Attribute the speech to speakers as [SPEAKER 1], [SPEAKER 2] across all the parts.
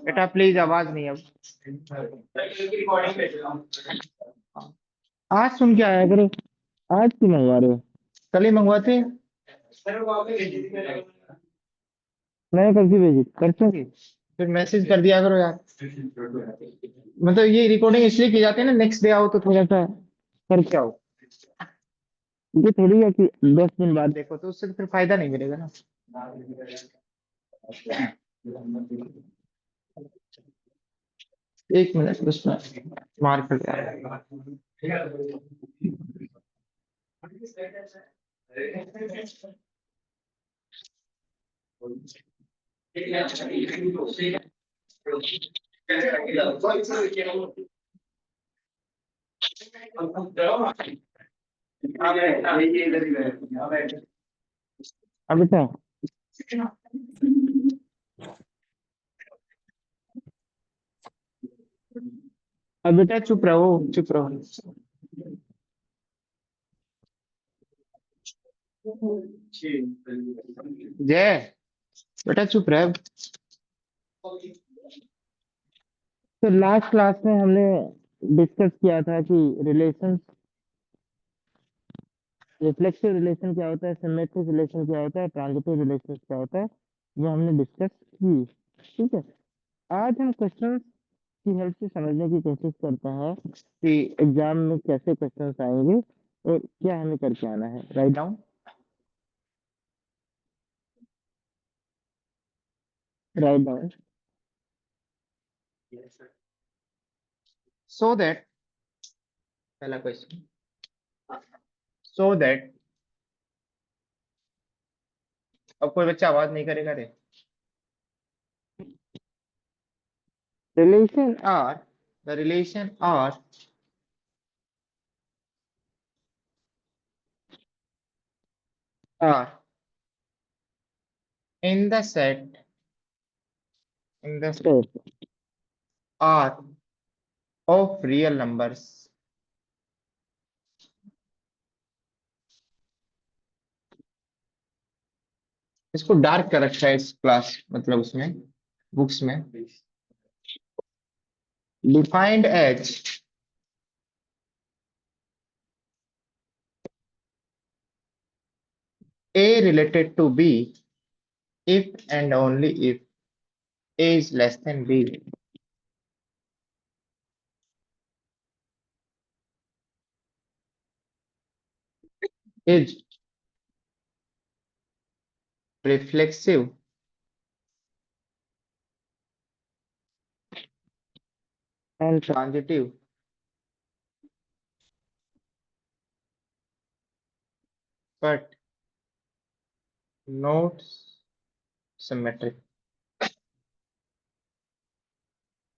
[SPEAKER 1] बेटा प्लीज आवाज नहीं अब। आज सुन के आया करो। आज क्यों मंगवा रहे हो? कल ही मंगवाते। मैं कल की भेजी परसों की। फिर मैसेज कर दिया करो यार। मतलब ये रिकॉर्डिंग इसलिए की जाती है ना, नेक्स्ट डे आओ तो थोड़ा सा करके आओ। ये थोड़ी है कि 10 दिन बाद देखो, तो उससे तो फिर फायदा नहीं मिलेगा ना। एक मिनट उसमें मार कर अब बेटा, अब बेटा चुप रहो, चुप रहो। जय, बेटा चुप रहे। तो लास्ट क्लास में हमने डिस्कस किया था कि रिलेशन, रिफ्लेक्सिव रिलेशन क्या होता है, सिमेट्रिक रिलेशन क्या होता है, ट्रांजिटिव रिलेशन क्या होता है, वो हमने डिस्कस की। ठीक है, आज हम क्वेश्चन की हेल्प से समझने की कोशिश करते हैं कि एग्जाम में कैसे क्वेश्चंस आएंगे और क्या हमें करके आना है। Write down, write down, so that, पहला क्वेश्चन, सो दैट, अब कोई बच्चा आवाज नहीं करेगा रे। Relation R, the relation R are in the set, in the set are of real numbers. इसको डार्क कर रखा है इस क्लास, मतलब उसमें बुक्स में defined as A related to B if and only if A is less than B is reflexive and transitive but not symmetric।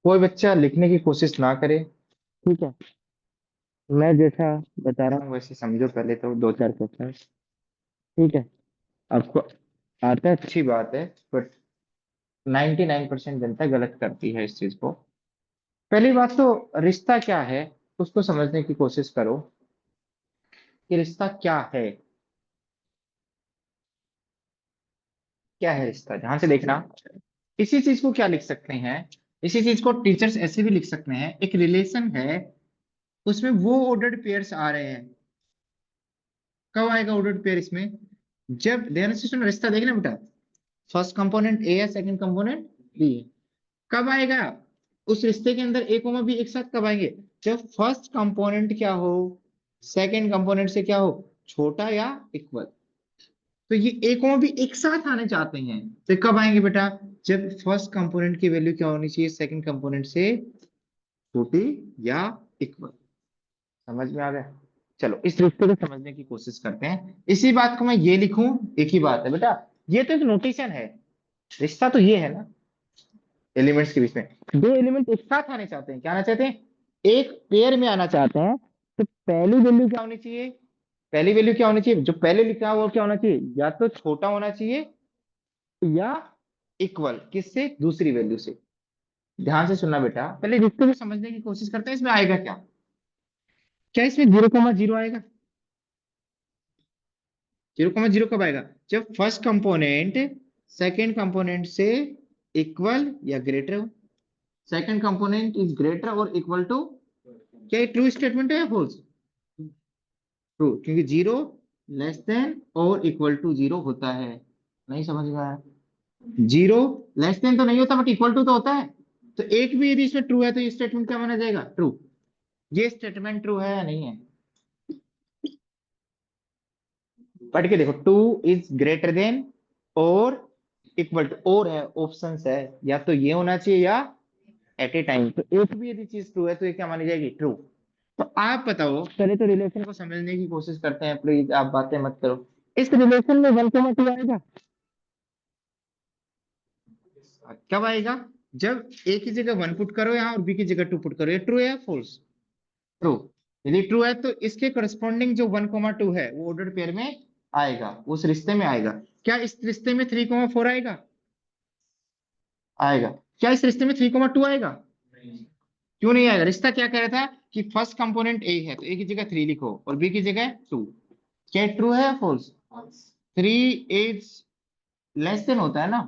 [SPEAKER 1] कोई बच्चा लिखने की कोशिश ना करे, ठीक है? मैं जैसा बता रहा हूँ वैसे समझो पहले, तो दो चार क्वेश्चन, ठीक है? आपको आता है अच्छी बात है, बट 99% जनता गलत करती है इस चीज को। पहली बात तो रिश्ता क्या है उसको समझने की कोशिश करो कि रिश्ता क्या है। क्या है रिश्ता, ध्यान से देखना। इसी चीज को क्या लिख सकते हैं, इसी चीज को टीचर्स ऐसे भी लिख सकते हैं, एक रिलेशन है, उसमें वो ऑर्डर्ड पेयर्स आ रहे हैं। कब आएगा ऑर्डर्ड पेयर इसमें? जब, ध्यान से सुनो, रिश्ता देखना बेटा, फर्स्ट कंपोनेंट ए है, सेकंड कंपोनेंट बी है। कब आएगा उस रिश्ते के अंदर ए कोमा बी एक साथ? कब आएंगे? जब फर्स्ट कंपोनेंट क्या हो, सेकंड कंपोनेंट से क्या हो, छोटा या इक्वल। तो ये ए कोमा बी एक साथ आने चाहते हैं, तो कब आएंगे बेटा? जब फर्स्ट कंपोनेंट की वैल्यू क्या होनी चाहिए, सेकंड कंपोनेंट से छोटी या इक्वल। समझ में आ गया? चलो इस रिश्ते को समझने की कोशिश करते हैं। इसी बात को मैं ये लिखूं, एक ही बात है बेटा, ये तो एक नोटेशन है। रिश्ता तो ये है ना, एलिमेंट्स के बीच में दो एलिमेंट एक साथ आने चाहते हैं, क्या आना चाहते हैं? एक पेयर में आना चाहते हैं। तो पहली वैल्यू क्या होनी चाहिए, पहली वैल्यू क्या होनी चाहिए, जो पहले लिखा है वो क्या होना चाहिए, या तो छोटा होना चाहिए या इक्वल, किससे? दूसरी वैल्यू से। ध्यान से सुनना बेटा, पहले रिश्ते को समझने की कोशिश करते हैं। इसमें आएगा क्या, क्या इसमें 0,0 आएगा? 0,0 कब आएगा? जब फर्स्ट कंपोनेंट सेकेंड कंपोनेंट से इक्वल या ग्रेटर हो। सेकेंड कंपोनेंट इज ग्रेटर और इक्वल टू, क्या ये ट्रू स्टेटमेंट है या फॉल्स? ट्रू, क्योंकि जीरो लेस देन और इक्वल टू जीरो होता है। नहीं समझ में आया? जीरो लेस देन तो नहीं होता बट इक्वल टू तो होता है। तो एक भी यदि इसमें ट्रू है तो ये स्टेटमेंट क्या माना जाएगा? ट्रू। ये स्टेटमेंट ट्रू है या नहीं है? पढ़ के देखो, टू इज ग्रेटर देन और इक्वल टू, और है ऑप्शंस है, या तो ये होना चाहिए या एट ए टाइम। तो एक भी यदि चीज ट्रू है तो ये क्या मानी जाएगी? ट्रू। तो आप बताओ, पहले तो रिलेशन को समझने की कोशिश करते हैं, प्लीज आप बातें मत करो। इस रिलेशन में 1,2 आएगा? कब आएगा? जब ए की जगह 1 पुट करो यहाँ और बी की जगह 2 पुट करो। ये ट्रू है या फॉल्स? ट्रू। यदि ट्रू है तो इसके करस्पॉन्डिंग जो 1,2 है वो ऑर्डर्ड पेयर में आएगा, उस रिश्ते में आएगा। क्या इस रिश्ते में 3,4 आएगा? आएगा। क्या इस रिश्ते में 3,2 आएगा? क्यों नहीं आएगा? रिश्ता क्या कह रहा था कि फर्स्ट कंपोनेंट ए है तो ए की जगह 3 लिखो और बी की जगह 2। क्या ट्रू है या फॉल्स? 3 इज लेस देन होता है ना।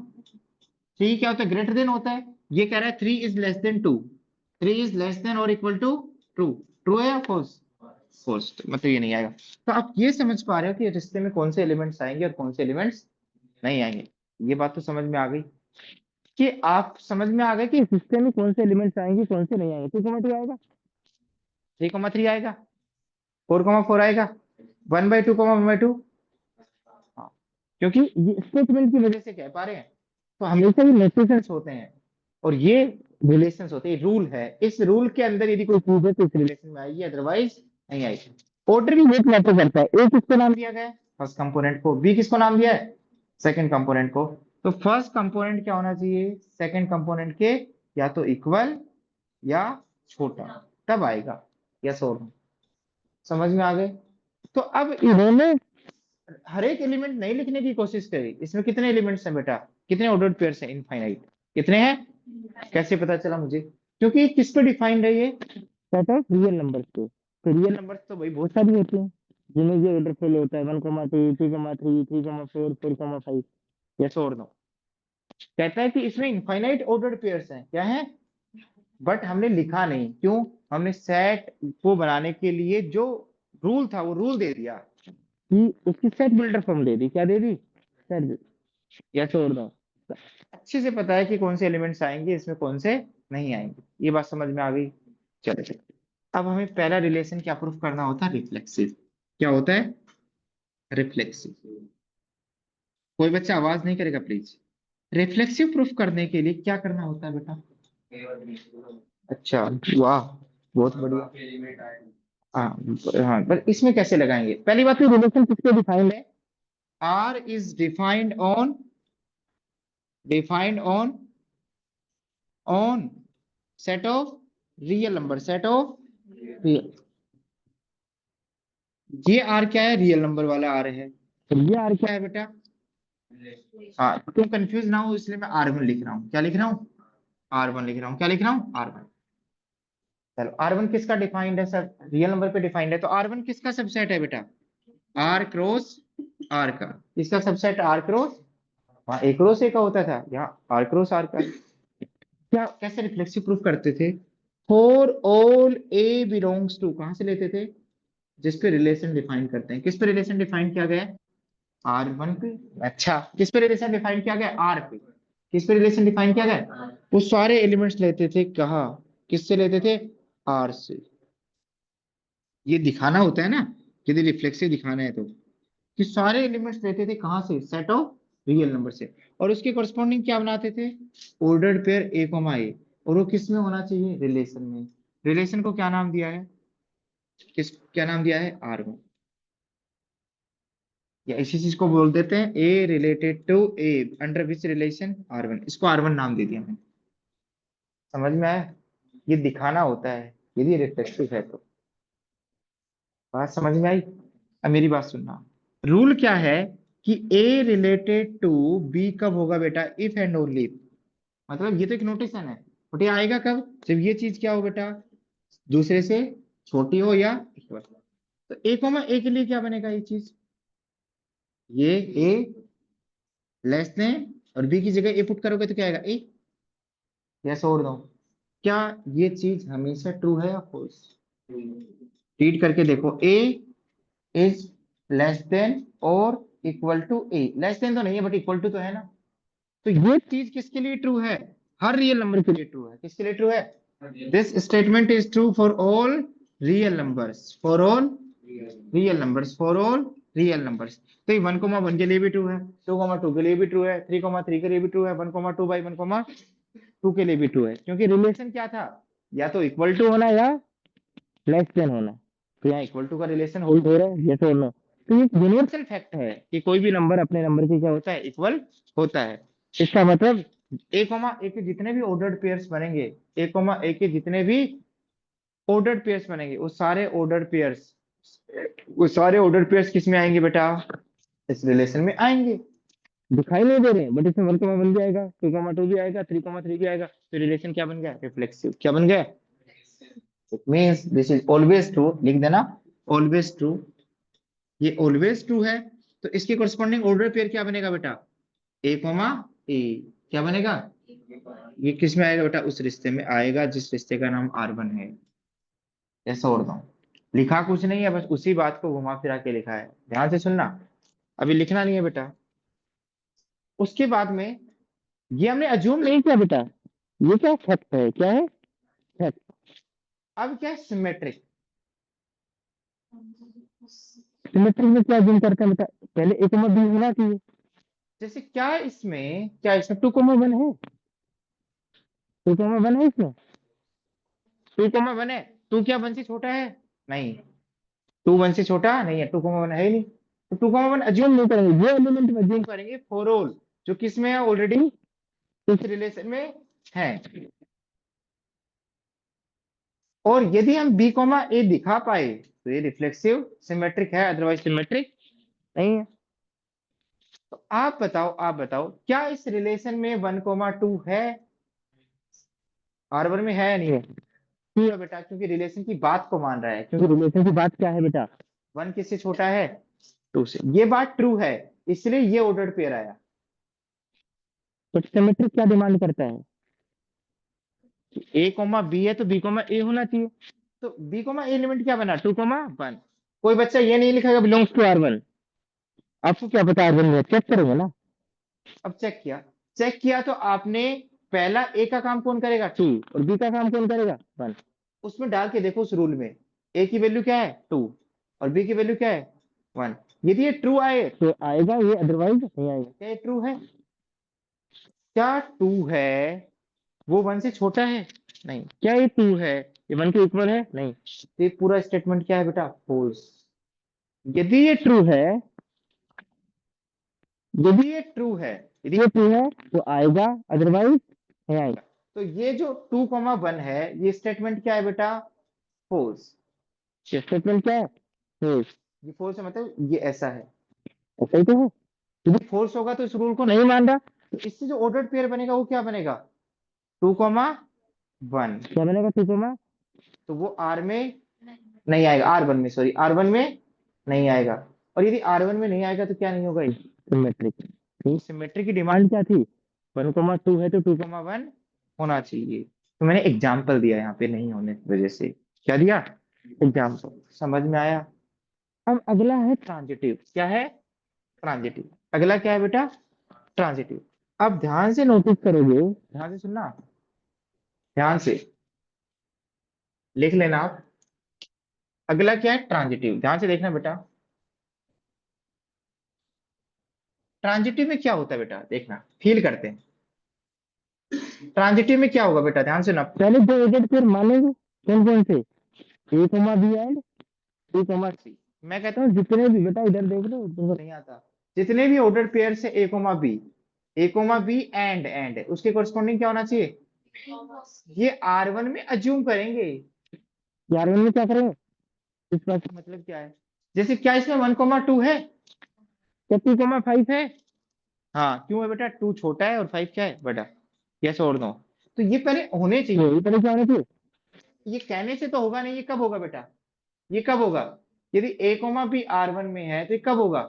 [SPEAKER 1] 3 क्या होता है? ग्रेटर देन होता है। ये कह रहा है 3 is less then 2। 3 is less than और इक्वल टू ट्रू। ट्रू है या फॉल्स? फॉल्स। मतलब ये नहीं आएगा। तो आप ये समझ पा रहे हो कि रिश्ते में कौन से एलिमेंट्स आएंगे और कौन से एलिमेंट्स नहीं आएंगे। ये बात तो समझ में आ गई कि आप समझ में आ गए कि सिस्टम में कौन से एलिमेंट्स आएंगे कौन से नहीं आएंगे। 2,2 आएगा, 3,3 आएगा, 4,4 आएगा, 1/2, 1/2। हाँ, क्योंकि ये स्टेटमेंट की वजह से कह पा रहे हैं। तो हमेशा ही नोटेशंस होते हैं और ये रिलेशंस होते हैं, रूल है। इस रूल के अंदर यदि कोई चीज है तो इस रिलेशन में आएगी, अदरवाइज नहीं आएगी। ऑर्डर भी बहुत मैटर करता है। ए किसको नाम दिया गया है? फर्स्ट कंपोनेंट को। बी किसको नाम दिया है? सेकंड कंपोनेंट को। तो फर्स्ट कंपोनेंट क्या होना चाहिए? सेकंड कंपोनेंट के या तो इक्वल या छोटा, तब आएगा। यस और नो? समझ में आ गए? तो अब इन्होंने हर एक एलिमेंट नहीं लिखने की कोशिश करी। इसमें कितने एलिमेंट्स हैं बेटा? कितने ऑर्डर्ड पेयर्स हैं? इनफाइनाइट। कितने हैं? कैसे पता चला मुझे? क्योंकि किस पे डिफाइंड है ये? सेट ऑफ रियल नंबर्स पे। तो रियल नंबर्स तो भाई बहुत सारी होती हैं जिनमें ये ऑर्डर फॉल होता है 1,2, 3,3, 3,4, 4,5। यस और नो? कहता है कि इसमें इनफाइनाइट ऑर्डर्ड पेयर्स हैं। क्या है? बट हमने लिखा नहीं। क्यों? हमने सेट को बनाने के लिए जो रूल था वो रूल दे दिया कि उसकी सेट बिल्डर फॉर्म दे दी। क्या दे दी? सेट। या छोड़ दो। अच्छे से पता है कि कौन से एलिमेंट्स आएंगे, इसमें कौन से नहीं आएंगे। ये बात समझ में आ गई? चलो, अब हमें पहला रिलेशन क्या प्रूफ करना होता है? रिफ्लेक्सिव। क्या होता है? रिफ्लेक्सिव। कोई बच्चा आवाज नहीं करेगा प्लीज। रिफ्लेक्सिव प्रूफ करने के लिए क्या करना होता है बेटा? अच्छा, वाह, बहुत बढ़िया। हाँ, हाँ, पर इसमें कैसे लगाएंगे? पहली बात तो रिलेशन किसके डिफाइंड है? R is defined on set of real number. Set of real. ये आर क्या है? रियल नंबर वाला आर है। तो ये आर क्या है बेटा? हाँ, तुम कंफ्यूज ना हो इसलिए मैं R1 लिख रहा हूँ। क्या लिख रहा हूँ? R1 लिख रहा हूँ। क्या लिख रहा हूँ? R1। चलो, R1 किसका डिफाइंड है सर? रियल नंबर पे डिफाइंड है। तो R1 किसका सबसेट है बेटा? R क्रॉस R का। इसका सबसेट R क्रॉस, वहाँ A क्रॉस A का होता था, यहाँ R क्रॉस R का। क्या कैसे रिफ्लेक्सिव प्रूफ करते थे? For all A belongs to, कहां से लेते थे? जिस पे रिलेशन डिफाइन करते हैं। किस पे रिलेशन डिफाइन किया गया है? R1 पे। अच्छा, किस पे रिलेशन डिफाइन किया गया? R पे। किस पे रिलेशन डिफाइन किया गया? वो सारे एलिमेंट्स लेते थे कहा? किससे लेते थे? R से। ये दिखाना होता है ना, यदि रिफ्लेक्सिव दिखाना है तो, कि सारे एलिमेंट्स लेते थे कहां से? सेट ऑफ रियल नंबर से। और उसके कॉरस्पॉन्डिंग क्या बनाते थे? ऑर्डर्ड पेयर A, और वो किस में होना चाहिए? रिलेशन में। रिलेशन को क्या नाम दिया है? क्या नाम दिया है? R1। या इसी चीज को बोल देते हैं A related to A under which relation? R1। इसको R1 नाम दे दिया मैंने। समझ में आया? ये दिखाना होता है यदि रिफ्लेक्सिव है तो। बात समझ में आई? अब मेरी बात सुनना। रूल क्या है कि A रिलेटेड टू B कब होगा बेटा? If and only if. मतलब ये तो एक नोटेशन है, बट ये आएगा कब? जब ये चीज क्या हो बेटा? दूसरे से छोटी हो या इक्वल। तो A, के लिए क्या बनेगा ये चीज? ये A लेस देन और बी की जगह ए पुट करोगे तो क्या आएगा, ए। यस और नो। क्या ये चीज हमेशा ट्रू है या फॉल्स? रीड करके देखो, ए इज लेस देन और equal to A. Less than तो नहीं है बट इक्वल टू तो है ना। तो ये चीज किसके लिए ट्रू है? हर रियल नंबर के लिए ट्रू है। किसके लिए ट्रू है? This statement is true for all real numbers, for all real numbers, for all real numbers. तो ये 1,1 के लिए भी ट्रू है, 2,2 के लिए भी ट्रू है, 3,3 के लिए भी ट्रू है, 1,2 बाई 1,2 के लिए भी ट्रू है। क्योंकि रिलेशन क्या था, या तो इक्वल टू होना या लेस देन होना। तो यहाँ इक्वल टू का रिलेशन होल्ड हो रहा है, यस और नो। तो ये यूनिवर्सल फैक्ट है कि कोई भी नंबर अपने नंबर के क्या होता है, इक्वल होता है। इसका मतलब ए कॉमा ए के जितने भी ऑर्डर्ड पेयर्स बनेंगे, ए कॉमा ए के जितने भी ऑर्डर्ड पेयर्स बनेंगे, वो सारे ऑर्डर्ड पेयर्स किस में आएंगे बेटा? इस रिलेशन में आएंगे। दिखाई नहीं दे रहे बट इसमें 1,1 भी आएगा, 2,2 भी आएगा, 3,3 भी आएगा। तो रिलेशन क्या बन गया? रिफ्लेक्सिव। क्या बन गया? It means this is always true. लिख देना, ऑलवेज ट्रू। ये ऑलवेज ट्रू है। तो इसके कोरस्पॉन्डिंग ऑर्डर पेयर क्या बनेगा बेटा? ए कॉमा ए। क्या बनेगा? ये किस में आएगा बेटा? उस रिश्ते में आएगा जिस रिश्ते का नाम R1 है। ऐसा और दो। लिखा कुछ नहीं है, बस उसी बात को घुमा फिरा के लिखा है। ध्यान से सुनना, अभी लिखना नहीं है बेटा। उसके बाद में ये हमने अज्यूम नहीं किया बेटा, ये क्या फैक्ट है, क्या है फैक्ट। अब क्या है? सिमेट्रिक। सिमेट्रिक में क्या अज्यूम करते हैं बेटा? पहले ए कॉमा बी होना चाहिए। जैसे क्या इसमें 2,1 है? 2,1 है इसमें? 2,1 है। टू क्या 1 से छोटा है? नहीं। 2 1 से छोटा नहीं है, 2,1 है ही नहीं। तो 2,1 अज्यूम नहीं करेंगे, वो एलिमेंट अज्यूम करेंगे फॉर ऑल जो किसमें है ऑलरेडी, इस रिलेशन में है। और यदि हम बी कॉमा ए दिखा पाए तो ये रिफ्लेक्सिव सिमेट्रिक है, अदरवाइज सिमेट्रिक नहीं है। तो आप बताओ क्या इस रिलेशन में 1,2 है? R1 में है या नहीं है? क्यों है बेटा? क्योंकि रिलेशन की बात को मान रहा है। क्योंकि रिलेशन की बात क्या है बेटा? 1 किससे छोटा है? 2 से। ये बात ट्रू है, इसलिए ये ऑर्डर्ड पेयर आया। तो सिमेट्रिक क्या डिमांड करता है? ए कॉमा बी है तो बी कॉमा ए होना चाहिए। तो बी कॉमा ए एलिमेंट क्या बना? 2,1। कोई बच्चा ये नहीं लिखेगा बिलोंग्स टू R1। आपको क्या पता R1 में? चेक करेंगे ना। अब चेक किया तो आपने पहला ए का काम कौन करेगा? 2। और बी का काम कौन करेगा? 1। उसमें डाल के देखो उस रूल में, ए की वैल्यू क्या है? 2 और बी की वैल्यू क्या है? 1। यदि ये ट्रू आए तो आएगा ये, अदरवाइज नहीं आएगा। क्या ये ट्रू है? क्या 2 है वो 1 से छोटा है? नहीं। क्या ये 2 है ये 1 के इक्वल है? नहीं। तो ये पूरा स्टेटमेंट क्या है बेटा? फॉल्स। यदि ये ट्रू है, यदि ये ट्रू है, यदि ये ट्रू है तो आएगा, अदरवाइज नहीं आएगा। तो ये जो 2,1 है ये स्टेटमेंट क्या है बेटा? फॉल्स। ये स्टेटमेंट क्या है? फॉल्स। ये फॉल्स है मतलब ये ऐसा है, ऐसा ही तो है। यदि फॉल्स होगा तो इस रूल को नहीं मान रहा, तो इससे जो ऑर्डर्ड पेयर बनेगा वो क्या बनेगा? 2,1। क्या बनेगा? 2, तो वो आर में नहीं आएगा, R1 में, सॉरी R1 में नहीं आएगा। और यदि R1 में नहीं आएगा तो क्या नहीं होगा? सिमेट्रिक। तो सिमेट्रिक की डिमांड क्या थी? 1,2 है तो 2,1 होना चाहिए। तो मैंने एग्जाम्पल दिया यहाँ पे नहीं होने की वजह से। क्या दिया? एग्जाम्पल। समझ में आया? अब अगला है ट्रांजिटिव। क्या है? ट्रांजिटिव। अगला क्या है बेटा? ट्रांजिटिव। अब ध्यान से नोटिस करोगे, ध्यान से सुनना, ध्यान से लिख लेना आप। अगला क्या है? ट्रांजिटिव। ध्यान से देखना बेटा, ट्रांजिटिव में क्या होता है बेटा? देखना, फील करते हैं। ट्रांजिटिव में क्या होगा बेटा? ध्यान से ना, पहले दो एजेंट फिर मानेंगे कौन कौन से? A comma B and C comma C. मैं कहता हूँ जितने भी बेटा, इधर देख लो तुमको नहीं आता, जितने भी ऑर्डर पेयर से ए कॉमा बी एंड उसके कोरस्पॉन्डिंग क्या होना चाहिए? ये R1 में अज्यूम करेंगे। ये R1 में क्या करेंगे? इस बात का मतलब क्या है? जैसे क्या इसमें 1,2 है? क्या 2,5 है? हाँ, क्यों है बेटा? 2 छोटा है और 5 क्या है? बड़ा। यस और नो। तो ये पहले होने चाहिए, ये पहले क्या होने चाहिए? ये कहने से तो होगा नहीं, ये कब होगा बेटा? ये कब होगा? यदि ए कॉमा बी R1 में है तो ये कब होगा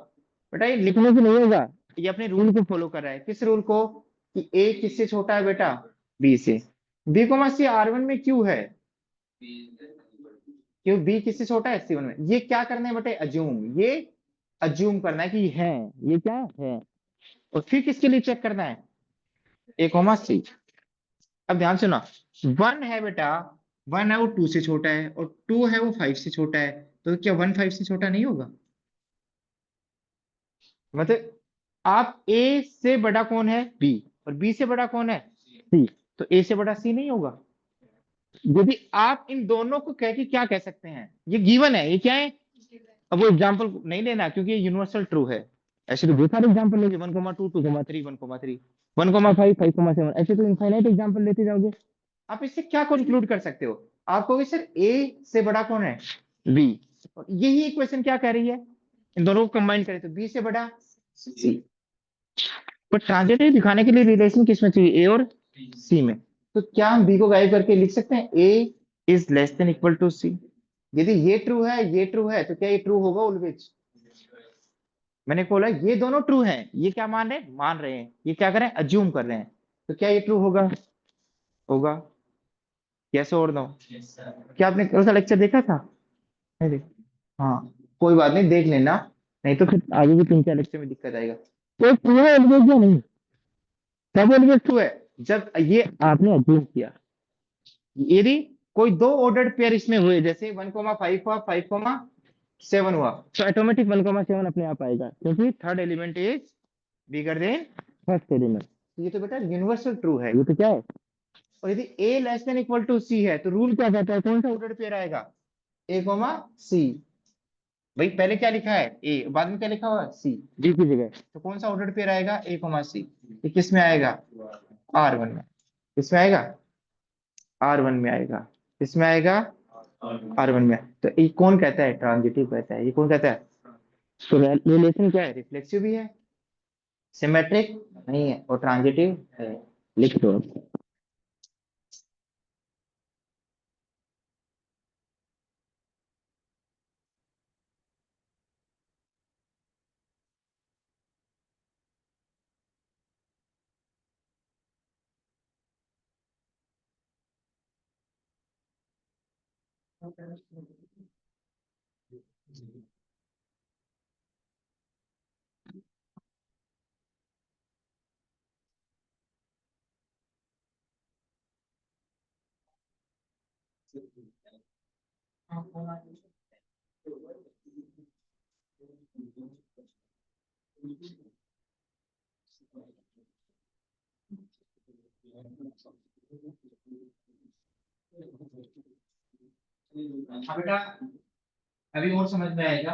[SPEAKER 1] बेटा? ये लिखने से नहीं होगा, ये अपने रूल को फॉलो कर रहा है, किस रूल को, कि ए किससे छोटा है बेटा, बी से। बी को सी R1 में क्यों है, क्यों बी किससे छोटा है C1 में। ये क्या करना है बेटे, अज्यूम, ये अज्यूम करना है कि है, ये क्या है, और फिर किसके लिए चेक करना है, A, C। अब ध्यान सुना, 1 है बेटा, 1 है वो 2 से छोटा है, और 2 है वो 5 से छोटा है, तो क्या 1 5 से छोटा नहीं होगा। मतलब आप ए से बड़ा कौन है, बी, और बी से बड़ा कौन है, सी, तो ए से बड़ा सी नहीं होगा। यदि आप इन दोनों को कह के क्या कह सकते हैं, ये गिवन है, ये क्या है। अब वो एग्जांपल नहीं लेना क्योंकि ये यूनिवर्सल ट्रू है। ऐसे तो बहुत सारे एग्जांपल लेंगे, 1,2 2,3 1,3 1,5 5,7, ऐसे तो इनफाइनाइट एग्जांपल लेते जाओगे। आप इससे क्या कंक्लूड कर सकते हो, आप कहोगे सर ए से बड़ा कौन है, बी, और यही इक्वेशन क्या कह रही है, इन दोनों को कंबाइन करें तो बी से बड़ा सी। पर ट्रांजिटिव दिखाने के लिए रिलेशन किसमें चाहिए, ए और सी में। तो क्या हम बी को गायब करके लिख सकते हैं A is less than equal to C. यदि ये ट्रू है, ये ट्रू है, तो क्या ये ट्रू होगा ऑलवेज। मैंने बोला ये दोनों ट्रू हैं, ये क्या मान रहे हैं, मान रहे हैं, ये क्या कर रहे हैं, अज्यूम कर रहे हैं, तो क्या ये ट्रू होगा, होगा। यस और नो। क्या आपने कल का लेक्चर देखा था, नहीं हाँ, कोई बात नहीं, देख लेना, नहीं तो फिर आगे भी 3 4 लेक्चर में दिक्कत आएगा। तो ट्रू है ऑलवेज या नहीं, तब ऑलवेज ट्रू है जब ये आपने अज्यूम किया। यदि कोई दो ऑर्डर्ड पेयर इसमें हुए, जैसे 1,5 हुआ, 5,7 हुआ, तो ऑटोमेटिक 1,7 अपने आप आएगा, क्योंकि third element is bigger than first element. ये तो बेटा यूनिवर्सल ट्रू है, ये तो क्या है। और यदि a less than equal to C है, तो रूल क्या कहता है, कौन सा ऑर्डर्ड पेयर आएगा, A, C। भाई पहले क्या लिखा है, ए, बाद में क्या लिखा हुआ है, सी, डी की जगह, तो कौन सा ऑर्डर्ड पेयर आएगा, A, C। ये किस में आएगा, R1 में। किस में आएगा, R1 में आएगा। किस में आएगा, R1 में। तो ये कौन कहता है, ट्रांजिटिव कहता है, ये कौन कहता है। तो रिलेशन क्या है, रिफ्लेक्सिव भी है, सिमेट्रिक नहीं है, और ट्रांजिटिव है। लिख दो। हाँ बेटा, अभी और समझ में आएगा,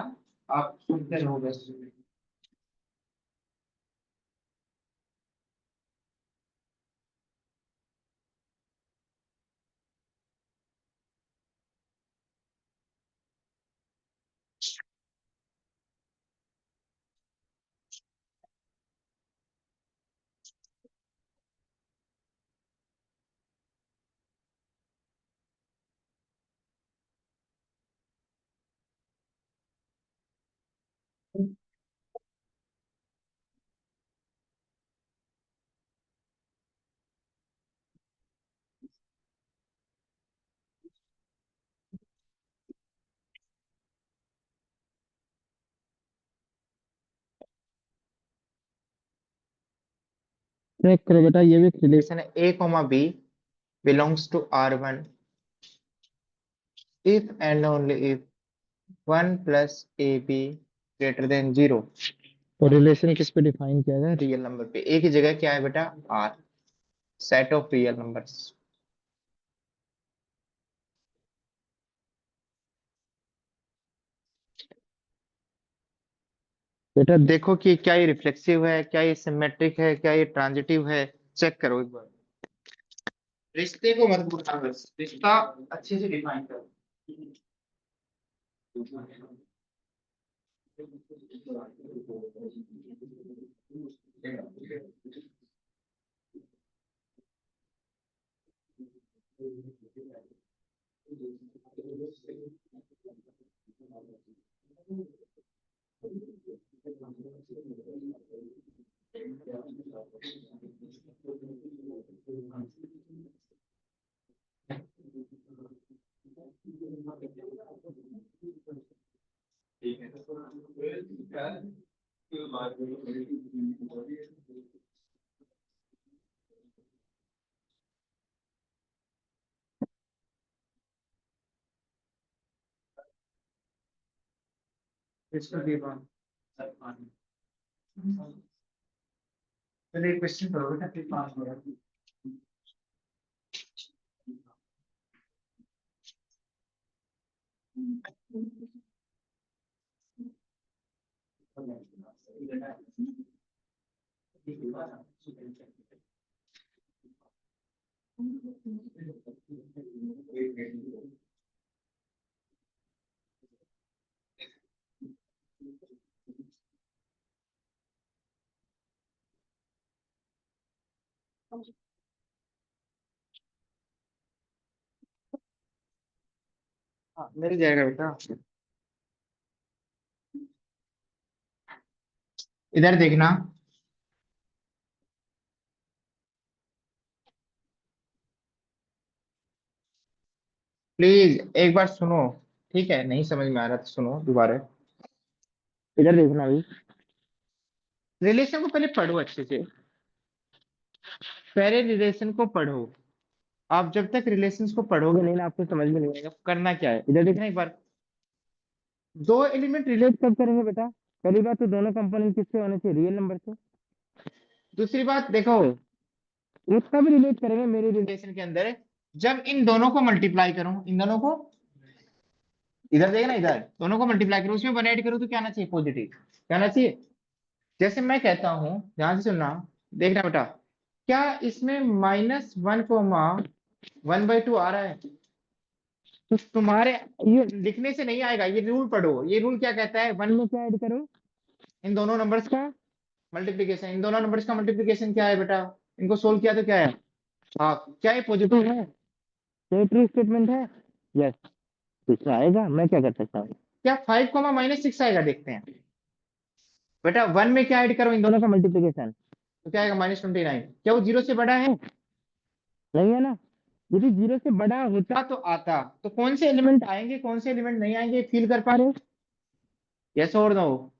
[SPEAKER 1] आप सुनते रहो बस। चेक करो बेटा, ये भी एक रिलेशन है, A, B belongs to R1 if and only if 1 plus AB greater than 0। तो रिलेशन किस पे डिफाइन किया जाए, रियल नंबर पे। ए की जगह क्या है बेटा, R, set of real numbers. बेटा देखो कि क्या ये रिफ्लेक्सिव है, क्या ये सिमेट्रिक है, क्या ये ट्रांजिटिव है, चेक करो एक बार। रिश्ते को मत भूलना, बस रिश्ता अच्छे से डिफाइन करो। चलिए क्वेश्चन करो बेटा फिर पास हो रहा हाँ मिल जाएगा बेटा। इधर देखना प्लीज, एक बार सुनो। ठीक है, नहीं समझ में आ रहा तो सुनो दोबारा। इधर देखना भाई, रिलेशन को पहले पढ़ो अच्छे से। पहले रिलेशन को पढ़ो। आप जब तक रिलेशंस को पढ़ोगे नहीं ना, आपको समझ में नहीं आएगा करना क्या है। इधर देखना एक बार, दो एलिमेंट रिलेट कब करेंगे बेटा? पहली बात तो दोनों कंपोनेंट किससे होने चाहिए? रियल नंबर से। दूसरी बात देखो, वो तब रिलेट करेंगे मेरे रिलेशन के अंदर जब इन दोनों को मल्टीप्लाई करूं, इन दोनों को। इधर देखना, इधर दोनों को मल्टीप्लाई करूं, उसमें वन ऐड करूं तो क्या आना चाहिए? पॉजिटिव। क्या आना चाहिए? जैसे मैं कहता हूं, ध्यान से सुनना, देखना बेटा, क्या इसमें -1,1/2 आ रहा है? तो तुम्हारे ये लिखने से नहीं आएगा, ये रूल पढ़ो। ये रूल क्या कहता है? वन में क्या ऐड करो? इन दोनों नंबर्स का मल्टीप्लीकेशन। इन दोनों नंबर्स का मल्टीप्लीकेशन क्या है बेटा? इनको सोल्व किया तो क्या है? हाँ, क्या ये पॉजिटिव है? क्या ये ट्रू स्टेटमेंट है? यस। इसमें आएगा, मैं क्या कर सकता हूँ? क्या 5,-6 आएगा? देखते हैं बेटा। वन में क्या ऐड करो? इन दोनों का मल्टीप्लीकेशन। तो क्या आएगा? -29। क्या वो जीरो से बड़ा है? नहीं है ना। यदि जीरो से बड़ा होता तो आता। तो कौन से एलिमेंट आएंगे, कौन से एलिमेंट नहीं आएंगे, फील कर पा रहे हो? यस और नो?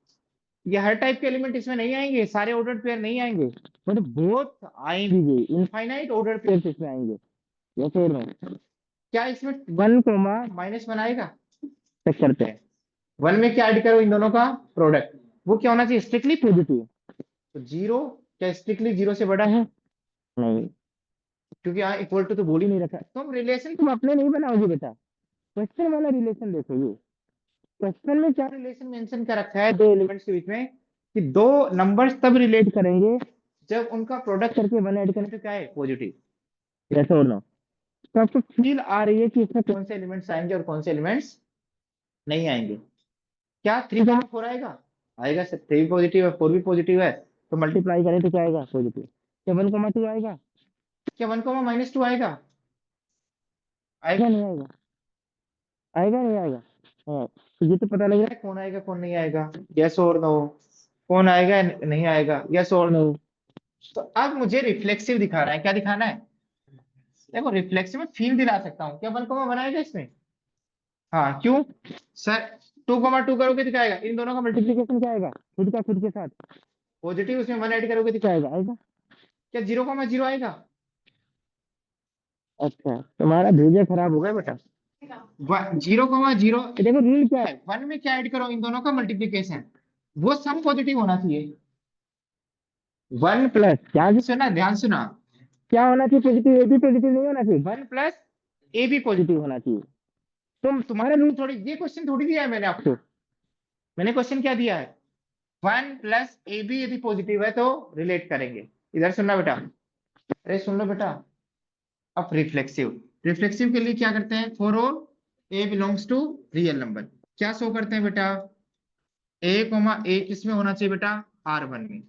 [SPEAKER 1] ये हर टाइप के एलिमेंट इसमें नहीं आएंगे, सारे ऑर्डर पेयर नहीं आएंगे, बट बहुत आएंगे, इनफाइनाइट ऑर्डर पेयर इसमें आएंगे। यस और नो? क्या इसमें 1,-1 आएगा? चेक करते हैं। वन में क्या ऐड करो? इन दोनों का प्रोडक्ट। वो क्या होना चाहिए? Strictly positive. तो जीरो क्या स्ट्रिक्टली जीरो से बड़ा है? नहीं, क्योंकि यहाँ इक्वल टू तो बोल ही नहीं रखा। तुम रिलेशन तुम अपने नहीं बनाओगे बेटा, क्वेश्चन वाला रिलेशन देखो। ये क्वेश्चन में क्या रिलेशन मेंशन कर रखा है दो एलिमेंट्स के बीच में, कि दो नंबर्स तब रिलेट करेंगे जब उनका प्रोडक्ट करके वन ऐड करें तो क्या है? पॉजिटिव। यस और नो? तो आपको फील आ रही है कि इसमें कौन से एलिमेंट्स आएंगे और कौन से एलिमेंट्स नहीं आएंगे? क्या 3,4 आएगा? आएगा सर, 3 पॉजिटिव है, 4 भी पॉजिटिव है, तो मल्टीप्लाई करें तो क्या आएगा? पॉजिटिव। क्या 1,2 आएगा? क्या 1,-2 आएगा? आएगा नहीं आएगा? आएगा नहीं आएगा? हाँ, तो ये तो पता लग रहा है कौन आएगा कौन नहीं आएगा। यस और नो? कौन आएगा नहीं आएगा? यस और नो? तो अब मुझे रिफ्लेक्सिव दिखा रहा है, क्या दिखाना है? देखो, रिफ्लेक्सिव में फील दिला सकता हूँ। क्या 1,1 आएगा इसमें? हाँ, क्यों सर? 2,2 करोगे तो क्या आएगा? इन दोनों का मल्टीप्लीकेशन क्या आएगा? खुद का खुद के साथ पॉजिटिव, उसमें वन ऐड करोगे तो क्या आएगा? आएगा। क्या 0,0 आएगा? अच्छा, तुम्हारा भेजा खराब हो गया बेटा। 0,0 देखो, रूल क्या है? वन में क्या ऐड करो? इन दोनों का मल्टीप्लीकेशन। वो सम पॉजिटिव होना चाहिए। वन प्लस क्या सुना, ध्यान सुना, क्या होना चाहिए? पॉजिटिव। ए भी पॉजिटिव नहीं होना चाहिए, वन प्लस ए भी पॉजिटिव होना चाहिए। तुम्हारे रूल थोड़ी, ये क्वेश्चन थोड़ी दिया है मैंने आपको। मैंने क्वेश्चन क्या दिया है? वन प्लस ए बी यदि पॉजिटिव है तो रिलेट करेंगे। इधर सुनना बेटा, अरे सुन लो बेटा। अब रिफ्लेक्सिव, रिफ्लेक्सिव के लिए क्या करते हैं? For all A belongs to real number, क्या शो करते हैं बेटा? ए किसमें होना चाहिए बेटा? R1 में।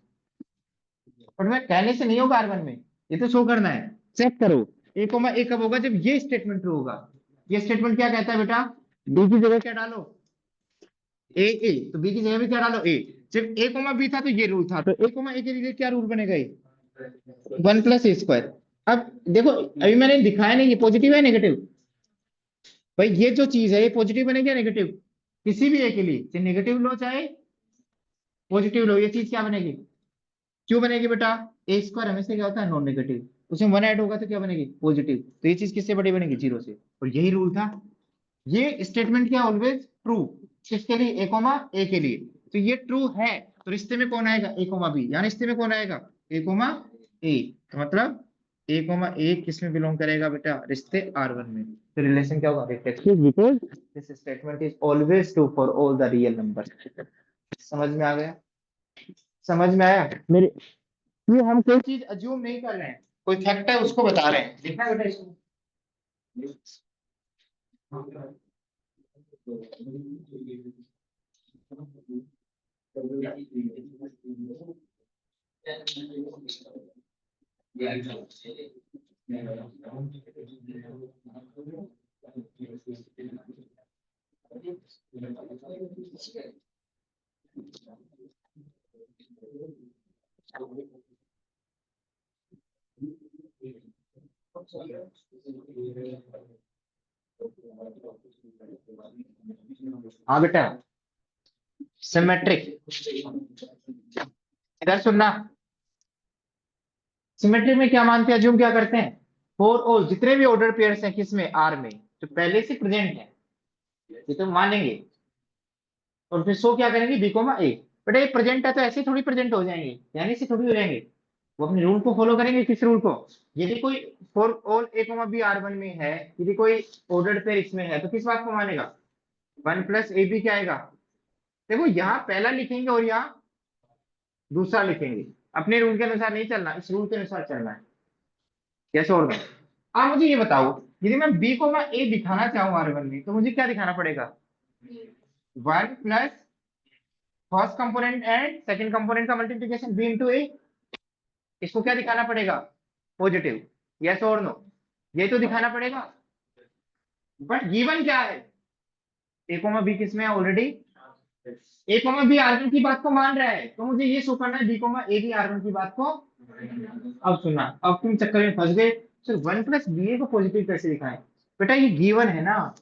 [SPEAKER 1] और मैं कहने से नहीं होगा R1 में, ये तो शो करना है। चेक करो, ए कब होगा? जब ये स्टेटमेंट ट्रू होगा। ये स्टेटमेंट क्या कहता है बेटा? बी की जगह क्या डालो? ए। तो बी की जगह भी क्या डालो? ए। जब ए कोमा बी था तो ये रूल था, तो ए कोमा ए के लिए क्या रूल बनेगा, 1+a²। अब देखो अभी मैंने दिखाया नहीं ये पॉजिटिव है नेगेटिव, भाई ये जो चीज है ये पॉजिटिव बनेगी या नेगेटिव, किसी भी ए के लिए, चाहे नेगेटिव लो चाहे पॉजिटिव लो, ये चीज क्या बनेगी, क्यों बनेगी बेटा, a² हमेशा क्या होता है नॉन नेगेटिव, उसमें 1 ऐड होगा तो क्या बनेगी पॉजिटिव, तो ये चीज किससे बड़ी बनेगी, 0 से। और यही रूल था, ये स्टेटमेंट क्या ऑलवेज ट्रू, किसके लिए, ए के लिए, तो ये ट्रू है, तो रिश्ते में कौन आएगा, a, b, यानी रिश्ते में कौन आएगा, a, तो मतलब a, किस में बिलोंग करेगा बेटा, रिश्ते R1 में, तो रिलेशन क्या होगा, because this statement is always true for all the real number. समझ में आ गया, समझ में आया मेरे, ये हम कोई चीज अज्यूम नहीं कर रहे हैं, कोई फैक्ट है उसको बता रहे हैं, देखना बेटा इसको। हाँ बेटा, सिमेट्रिक, इधर सुनना, सिमेट्रिक में क्या मानते हैं, अज्यूम क्या करते हैं, फॉर ऑल जितने भी ऑर्डर पेयर्स हैं किसमें, आर में, जो पहले से प्रेजेंट है, ये तो मानेंगे, और फिर शो क्या करेंगे, b, a, बेटा ये प्रेजेंट है तो ऐसे थोड़ी प्रेजेंट हो जाएंगे, यानी से थोड़ी हो जाएंगे, वो अपने रूल को फॉलो करेंगे, किस रूल को, यदि कोई for all a, b R1 में है, यदि कोई ऑर्डर पेयर इसमें है तो किस बात को मानेगा, 1+ab क्या आएगा, देखो यहाँ पहला लिखेंगे और यहाँ दूसरा लिखेंगे, अपने रूल के अनुसार नहीं चलना, इस रूल के अनुसार चलना है, कैसे होगा। आप मुझे ये बताओ, यदि मैं b, a दिखाना चाहूँ R1 में तो मुझे क्या दिखाना पड़ेगा, 1+ first component and second component का मल्टीप्लिकेशन b × a, इसको क्या दिखाना पड़ेगा, पॉजिटिव, यस और नो, ये तो दिखाना पड़ेगा, बट गिवन क्या है, a, b किसमें है ऑलरेडी, a, b R1 की बात को मान रहा है, तो मुझे ये शो करना है b, a भी R1 की बात को, अब सुना, अब तुम चक्कर में फंस गए, सर 1+ba को पॉजिटिव कैसे दिखाएं, बेटा ये गिवन है ना,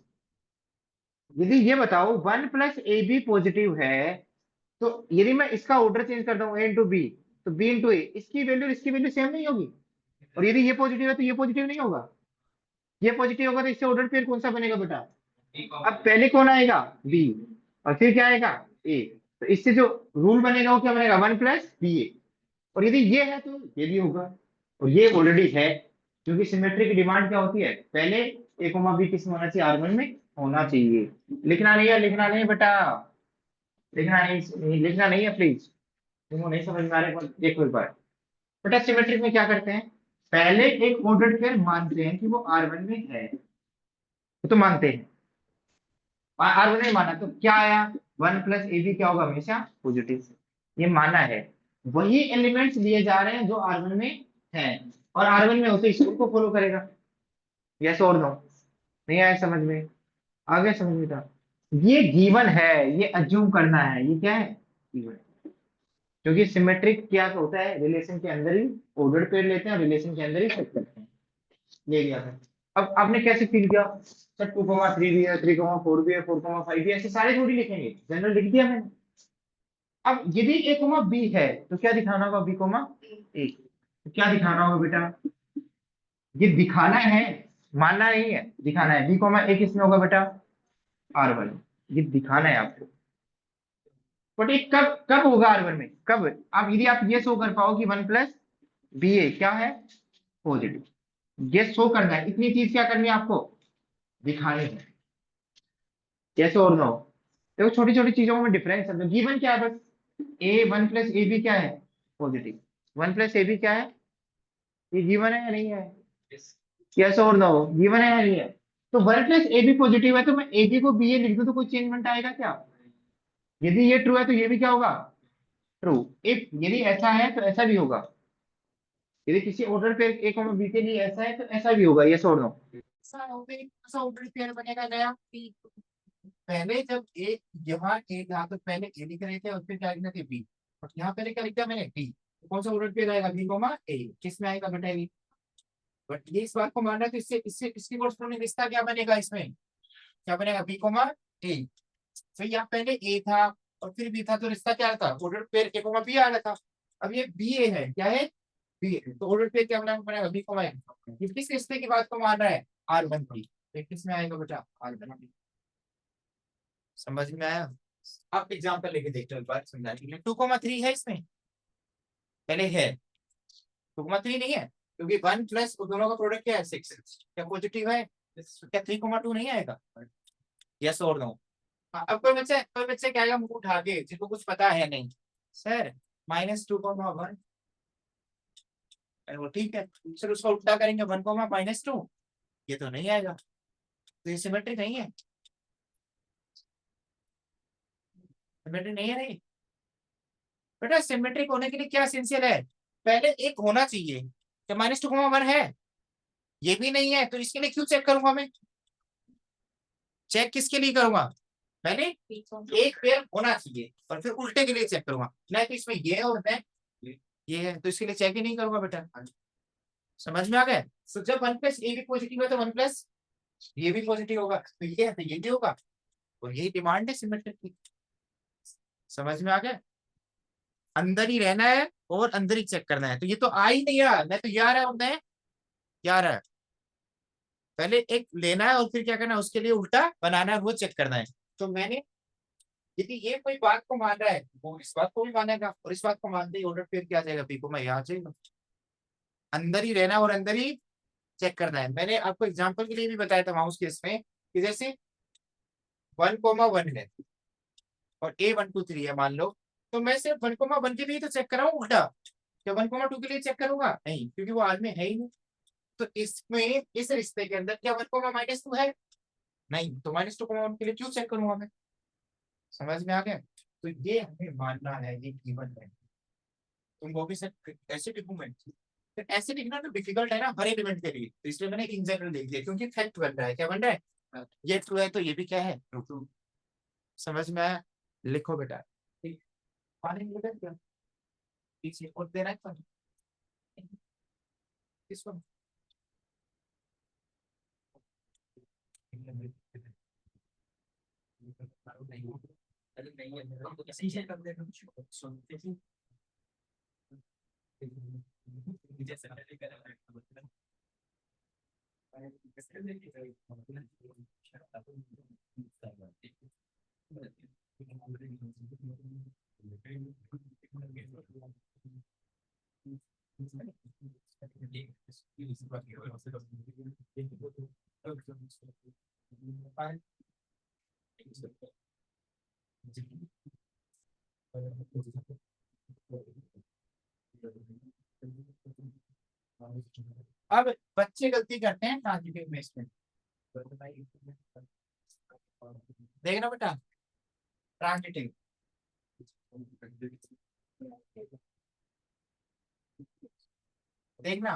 [SPEAKER 1] यदि ये बताओ 1+ab पॉजिटिव है, तो यदि मैं इसका ऑर्डर चेंज कर दूं a × b, तो b × a, इसकी वैल्यू सेम नहीं होगी, और यदि ये पॉजिटिव है तो ये पॉजिटिव नहीं होगा, ये पॉजिटिव होगा तो इससे ऑर्डर पेयर कौन सा बनेगा बेटा, अब पहले कौन आएगा, b, और फिर क्या आएगा, a, तो इससे जो रूल बनेगा वो क्या बनेगा, 1+ba, और यदि ये है तो ये भी होगा, और ये ऑलरेडी है, क्योंकि सिमेट्री की डिमांड क्या होती है, पहले a, b किस में होना चाहिए, R1 में होना चाहिए, लिखना नहीं है, लिखना नहीं है बेटा, लिखना नहीं, लिखना नहीं है प्लीज, तुमको नहीं समझ में आ रहा है, देखो एक बार, बेटा सिमेट्रिक में क्या करते हैं, पहले एक ऑर्डर्ड पेयर मानते हैं कि वो R1 में है, वो तो मानते हैं, R1 में माना तो क्या आया, 1+ab क्या होगा, हमेशा पॉजिटिव, ये माना है, वही एलिमेंट्स लिए जा रहे हैं जो R1 में है, और R1 में होते इस रूल को फॉलो करेगा, यस और नो, नहीं आया समझ में, आ गया समझ में था, ये गिवन है, ये अज्यूम करना है, ये क्या है, गिवन, क्योंकि सिमेट्रिक क्या होता है, रिलेशन के अंदर ही ऑर्डर पेयर लेते हैं और रिलेशन के अंदर ही सेट करते हैं, ये गया है। अब आपने कैसे फील किया, सर 2,3 भी है, 3,4 भी है, 4,5 भी है, ऐसे सारे थोड़ी लिखेंगे, जनरल लिख दिया मैंने, अब यदि a, b है तो क्या दिखाना होगा, b, a, तो क्या दिखाना होगा बेटा, ये दिखाना है, मानना नहीं है, दिखाना है, b, a किसमें होगा बेटा, R1, ये दिखाना है आपको, बट ये कब कब होगा R1 में, कब, अब यदि आप ये शो कर पाओ कि 1+ba क्या है, पॉजिटिव, ये शो करना है, इतनी चीज क्या करनी है आपको, दिखानी है, कैसे और नो, देखो छोटी छोटी चीजों में डिफरेंस है, तो गिवन क्या है बस, 1+ab क्या है, पॉजिटिव, 1+ab क्या है, ये गिवन है या नहीं है, कैसे और नो, गिवन है या नहीं है, तो 1+ab पॉजिटिव है तो मैं ab को ba लिख दूं तो कोई चेंजमेंट आएगा क्या, यदि ये ट्रू है तो ये भी क्या होगा, ट्रू, इफ यदि ऐसा है तो ऐसा भी होगा, यदि किसी ऑर्डर पे a, b के लिए ऐसा है तो ऐसा भी होगा, यस और नो,
[SPEAKER 2] पहले जब ए यहाँ ए था तो पहले ए लिख रहे थे और फिर क्या लिखना थे बी, और यहाँ पहले क्या लिखा मैंने डी, तो कौन सा ऑर्डर पे रहेगा बी कोमा ए, किस में आएगा बेटा बी। बट ये इस बात को मान रहा है तो इससे इससे इसकी कोर्सपोंडिंग रिश्ता क्या बनेगा, इसमें क्या बनेगा बी कोमा ए। तो यहाँ पहले ए था और फिर बी था, तो रिश्ता क्या था order pair A comma B आ रहा था। अब ये बी ए है, क्या है बी ए, तो ऑर्डर पेयर क्या बनेगा बी कोमा ए। ये किस रिश्ते की बात को मान रहा है आर वन बी, किस में आएगा बेटा आर वन बी। समझ में आया। आप एग्जांपल लेके देखते हो एक बार समझाने के लिए। 2,3 है इसमें, पहले है 2,3 नहीं है क्योंकि 1 प्लस दोनों का प्रोडक्ट क्या है 6, क्या पॉजिटिव है, क्या 3,2 नहीं आएगा, यस और नो। अब कोई बच्चे क्या आएगा मुंह उठा के जिनको कुछ पता है नहीं, सर -2,1, वो ठीक है सर, उसको उल्टा करेंगे 1,-2, ये तो नहीं आएगा, तो ये सिमेट्री नहीं है, सिमेट्री नहीं है नहीं। बेटा सिमेट्रिक होने के लिए क्या एसेंशियल है, पहले एक होना चाहिए, क्या -2,1 है, ये भी नहीं है, तो इसके लिए क्यों चेक करूंगा मैं, चेक किसके लिए करूंगा, पहले एक पेयर होना चाहिए और फिर उल्टे के लिए चेक करूंगा, नहीं तो इसमें ये है और मैं ये है, तो इसके लिए चेक ही नहीं करूंगा बेटा। समझ में आ गया। तो जब 1 प्लस ए भी पॉजिटिव है तो 1 प्लस ये भी पॉजिटिव होगा, तो ये है तो ये भी होगा, और यही डिमांड है सिमेट्रिक की। समझ में आ गया, अंदर ही रहना है और अंदर ही चेक करना है, तो ये तो आ ही नहीं रहा, मैं तो ये आ रहा है और मैं क्या आ रहा है, पहले एक लेना है और फिर क्या करना है उसके लिए उल्टा बनाना है, वो चेक करना है। तो मैंने यदि ये कोई बात को मान रहा है वो इस बात को भी मानेगा, और इस बात को मानते ही ऑर्डर फिर क्या आ जाएगा पीको में यहाँ आ जाएगा, अंदर ही रहना है और अंदर ही चेक करना है। मैंने आपको एग्जांपल के लिए भी बताया था माउस केस में कि जैसे 1,1 है और A 1 2 3 है मान लो, तो मैं सिर्फ 1,1 के लिए तो चेक कर रहा हूँ उल्टा, क्या 1,2 के लिए चेक करूंगा नहीं, क्योंकि वो आज में है ही नहीं। तो इसमें इस रिश्ते के अंदर क्या 1,-2 है नहीं, तो -2,1 के लिए क्यों चेक करूंगा मैं। समझ में आ गया। तो ये हमें मानना है ये गिवन है, तुम वो भी सर ऐसे लिखूं मैं, तो ऐसे लिखना तो डिफिकल्ट है ना हर एलिमेंट के लिए, तो इसलिए मैंने इन जनरल लिख दिया क्योंकि फैक्ट बन रहा है, क्या बन रहा है ये ट्रू है तो ये भी क्या है ट्रू। समझ में आया, लिखो बेटा ठीक। पानी में बेटा क्या पीछे और देना है पानी किसको, अरे नहीं है मेरा तो ऐसे ही कर देना सुनते ही जैसे पहले कर अब बच्चे गलती करते हैं ट्रांजिटिव में इसमें, देखना बेटा ट्रांजिटिव, देखना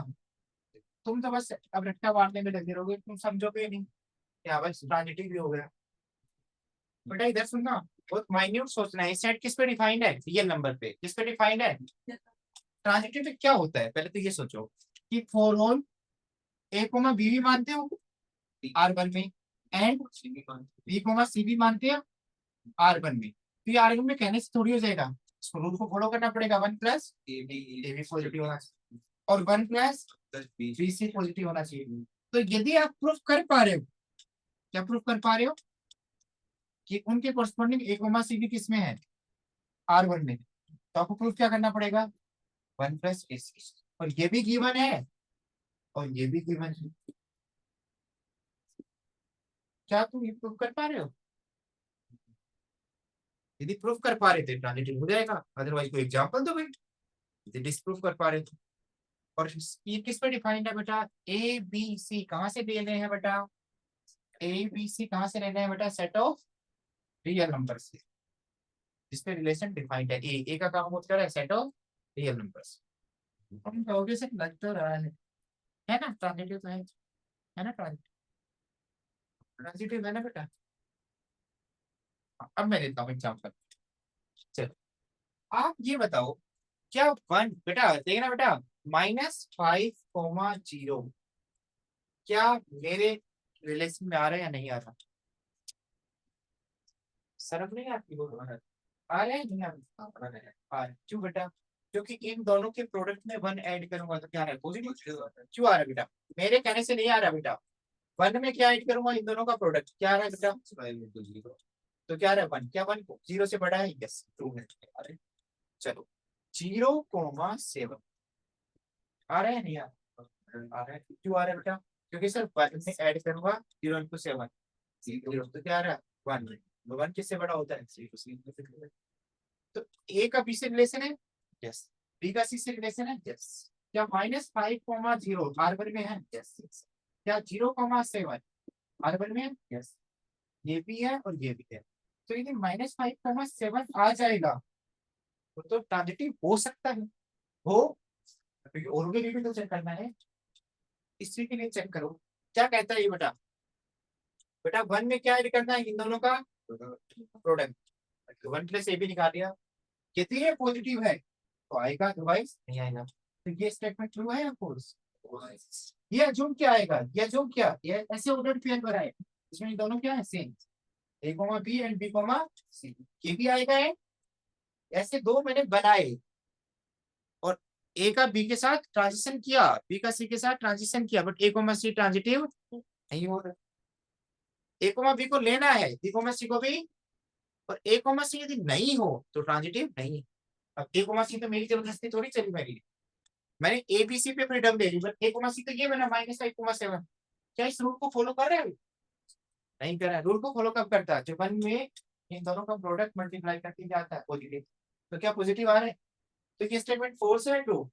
[SPEAKER 2] तुम तो बस अब रट्टा मारने में लगे रहोगे, तुम समझोगे नहीं क्या बस ट्रांजिटिव भी हो गया। बेटा इधर सुनना, बहुत माइन्यूट सोचना है, सेट किस पे डिफाइंड है रियल नंबर पे, किस पे डिफाइंड है, ट्रांजिटिव पे क्या होता है पहले तो ये सोचो कि for all A comma B भी मानते हो आर वन में, एंड बी कोमा सी भी मानते हो आर वन में, तो ये आर वन में कहने से थोड़ी हो जाएगा, रूल को फॉलो करना पड़ेगा, 1 प्लस ए बी पॉजिटिव होना चाहिए और 1 प्लस बी सी पॉजिटिव होना चाहिए। तो यदि आप प्रूफ कर पा रहे हो, क्या प्रूफ कर पा रहे हो कि उनके कोरस्पॉन्डिंग ए कोमा सी भी किस में है आर वन में, तो आपको प्रूफ क्या करना पड़ेगा 1 प्लस ए सी, और ये भी गिवन है और ये भी गिवन है, क्या तुम ये प्रूफ कर पा रहे हो, यदि प्रूफ कर पा रहे थे ट्रांजिटिव हो जाएगा, अदरवाइज कोई एग्जांपल दो भाई, यदि डिस्प्रूफ कर पा रहे थे। और ये किस पे डिफाइंड है बेटा, ए बी सी कहाँ से ले रहे हैं बेटा, ए बी सी कहाँ से ले रहे हैं बेटा, सेट ऑफ रियल नंबर से, जिस पे रिलेशन डिफाइंड है, ए का काम होता है सेट ऑफ रियल नंबर्स। हम कहोगे से लग तो रहा है ना ट्रांजिटिव तो है ना ट्रांजिटिव है ना बेटा। अब मैं देता हूँ एग्जाम्पल। चलो आप ये बताओ, क्या वन, बेटा देखना बेटा, -5,0 क्या मेरे रिलेशन में आ रहा है या नहीं आ रहा? शर्म नहीं आती बोलो, आ रहा है नहीं आ रहा? आ रहा है। क्यों बेटा? क्योंकि इन दोनों के प्रोडक्ट में वन ऐड करूंगा तो क्या है, पॉजिटिव। क्यों आ रहा है बेटा? मेरे कहने से नहीं आ रहा बेटा। वन में क्या ऐड करूंगा, इन दोनों का प्रोडक्ट क्या आ रहा है बेटा? तो क्या आ रहा है वन, क्या वन जीरो से बड़ा है? यस, ट्रू है। चलो 0,7 आ रहा है नहीं आ रहा? आ रहा है। क्यों आ रहा है बेटा? क्योंकि सर वन में ऐड करूंगा 0 × 7, जीरो, तो क्या आ रहा है वन। वन किससे बड़ा होता है? तो ए का बी से रिलेशन है, यस। बी का सी से रिलेशन है, यस। क्या -5,0 R1 में है? यस। क्या 0,7 R1 में है? यस। ये भी है और ये भी है। तो यदि -5,7 आ जाएगा तो ट्रांजिटिव हो सकता है, हो, क्योंकि और के लिए भी तो चेक करना है, इसी के लिए चेक करो। क्या कहता है ये बेटा? बेटा वन में क्या ऐड करना है, इन दोनों का प्रोडक्ट। वन प्लस ए भी निकाल दिया, यदि ये पॉजिटिव है तो आएगा, अदरवाइज नहीं आएगा। तो ये स्टेटमेंट ट्रू है या फॉल्स? ये अज्यूम क्या आएगा, ये अज्यूम क्या, ये ऐसे ऑर्डर पेयर पर आए, इसमें दोनों क्या है same, A comma B and B comma C, ये भी आएगा है। ऐसे दो मैंने बनाए और ए का बी के साथ ट्रांजिशन किया, बी का सी के साथ ट्रांजिशन किया, but A comma C transitive नहीं हो रहा। ए कोमा बी को लेना है, बी कोमा सी को भी, और ए कोमा सी यदि नहीं हो तो ट्रांजिटिव नहीं। अब ए कोमा सी तो मेरी जबरदस्ती थोड़ी चली मेरी, मैंने एबीसी पे फ्रीडम दे दी, बट ए कोमा सी तो ये बना -5,7। क्या इस रूल को फॉलो कर रहे हैं? नहीं कर रहा है। रूल को फॉलो कब करता है? जब वन में इन दोनों का प्रोडक्ट मल्टीप्लाई करके जाता है पॉजिटिव, तो क्या पॉजिटिव आ रहे हैं? तो ये स्टेटमेंट फोर्स है, ट्रू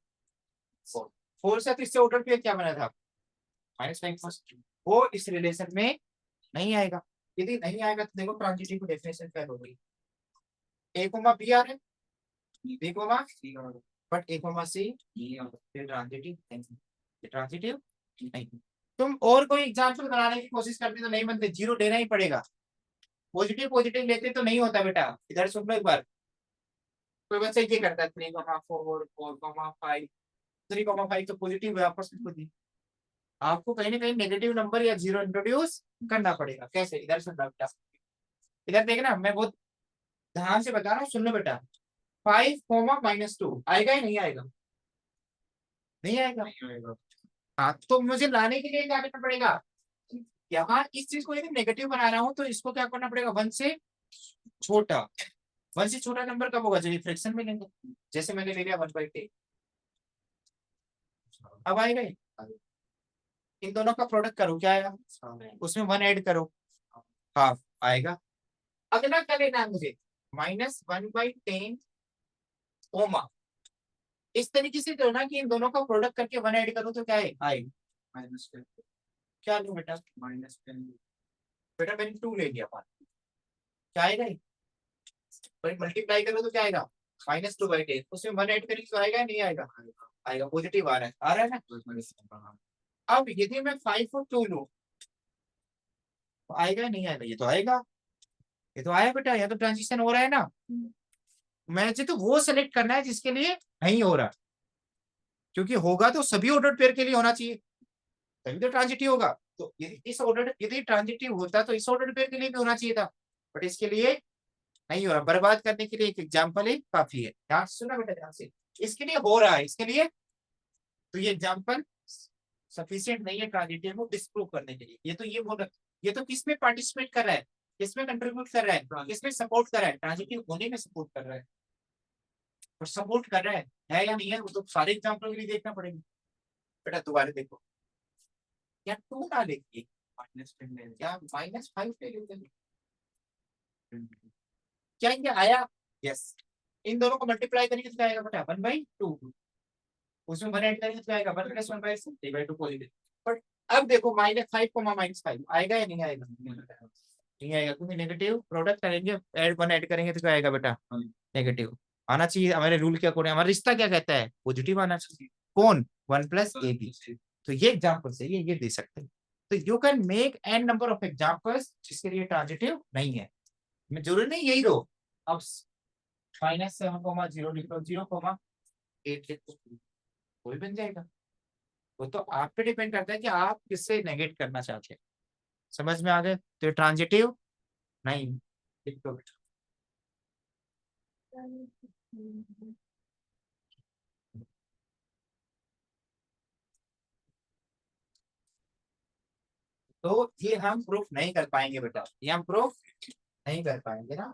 [SPEAKER 2] फोर्स है। तो इससे ऑर्डर पे क्या बना था -5, वो इस रिलेशन में नहीं आएगा। यदि नहीं आएगा तो देखो ट्रांजिटिव की डेफिनेशन क्या होगी, ए कोमा बी आ रहे हैं, B comma C, but A comma C transitive नहीं, ट्रांजिटिव नहीं। तुम और कोई एग्जाम्पल बनाने की कोशिश करते तो नहीं बनते, जीरो देना ही पड़ेगा। पॉजिटिव पॉजिटिव लेते तो नहीं होता बेटा। इधर सुन लो एक बार, कोई बच्चा ये करता है 3,4 4,5, 3,5 तो पॉजिटिव है आपस में खुद ही। आपको कहीं ना कहीं नेगेटिव नंबर या जीरो इंट्रोड्यूस करना पड़ेगा। कैसे? इधर सुन लो बेटा, इधर देखना, मैं बहुत ध्यान से बता रहा हूँ, सुन लो बेटा। 5,-2 आएगा या नहीं आएगा? नहीं आएगा। हाँ, तो मुझे लाने के लिए क्या करना पड़ेगा, यहाँ इस चीज को यदि नेगेटिव बना रहा हूं तो इसको क्या करना पड़ेगा, वन से छोटा। वन से छोटा नंबर कब होगा, जब फ्रैक्शन में लेंगे। जैसे मैंने ले लिया 1/10, अब आएगा ये। इन दोनों का प्रोडक्ट करो, क्या आएगा, उसमें वन ऐड करो, हाफ आएगा। अगला क्या लेना है मुझे, -1/10 ओमा। इस तरीके से करना कि इन दोनों का प्रोडक्ट करके वन ऐड करो तो क्या है, आएगा -10। क्या लूं बेटा, -10। बेटा मैंने 2 ले लिया, क्या आएगा, मल्टीप्लाई करो तो क्या आएगा, -2/10। उसमें वन ऐड करेंगे तो आएगा नहीं आएगा? आएगा, पॉजिटिव आ रहा है ना। अब यदि मैं 5 और 2 लूं तो आएगा नहीं आएगा? ये तो आएगा, ये तो आया बेटा, यहाँ तो ट्रांजिशन हो रहा है ना। मुझे तो वो सेलेक्ट करना है जिसके लिए नहीं हो रहा, क्योंकि होगा तो सभी ऑर्डर पेयर के लिए होना चाहिए, तभी तो ट्रांजिटिव होगा। तो यदि ट्रांजिटिव होता तो इस ऑर्डर पेयर के लिए भी होना चाहिए था, बट इसके लिए नहीं हो रहा। बर्बाद करने के लिए एक एग्जाम्पल ही काफी है। ध्यान से सुना बेटा, ध्यान से। इसके लिए हो रहा है, इसके लिए तो ये एग्जाम्पल सफिशिएंट नहीं है ट्रांजिटिव को डिस्प्रूव करने के लिए। ये तो ये तो किसमें पार्टिसिपेट कर रहा है, किसमें कंट्रीब्यूट कर रहा है, किसमें सपोर्ट कर रहा है, ट्रांजिटिव होने में सपोर्ट कर रहा है। और सपोर्ट कर रहा है या नहीं है, वो तो सारे एग्जाम्पल के लिए देखना पड़ेगा। बेटा दोबारा देखो, या 2 ना देखिए, -10 या -5 ले लेते, क्या ये आया, यस। इन दोनों को मल्टीप्लाई करेंगे तो क्या आएगा बेटा, 1/2। उसमें वन ऐड करेंगे तो क्या आएगा, 1+1/2 पॉजिटिव। बट अब देखो -5, -5 आएगा या नहीं आएगा? नहीं आएगा, क्योंकि नेगेटिव प्रोडक्ट करेंगे, वन ऐड करेंगे तो क्या आएगा बेटा, नेगेटिव आना चाहिए। हमारे रूल के अकॉर्डिंग हमारा रिश्ता क्या कहता है, पॉजिटिव आना चाहिए। कौन, 1+AB। तो ये एग्जाम्पल से ये दे सकते हैं। तो you can make an number of examples जिसके लिए ट्रांजिटिव नहीं है। मैं जरूरी नहीं यही दो, अब -7,0 लिख लो, 0,8 लिख लो, वही बन जाएगा। वो तो आप पे डिपेंड करता है कि आप किससे नेगेट करना चाहते हैं। समझ में आ गए? तो ट्रांजिटिव नहीं लिख दो बेटा। तो ये हम प्रूफ नहीं कर पाएंगे बेटा, ये हम प्रूफ नहीं कर पाएंगे ना,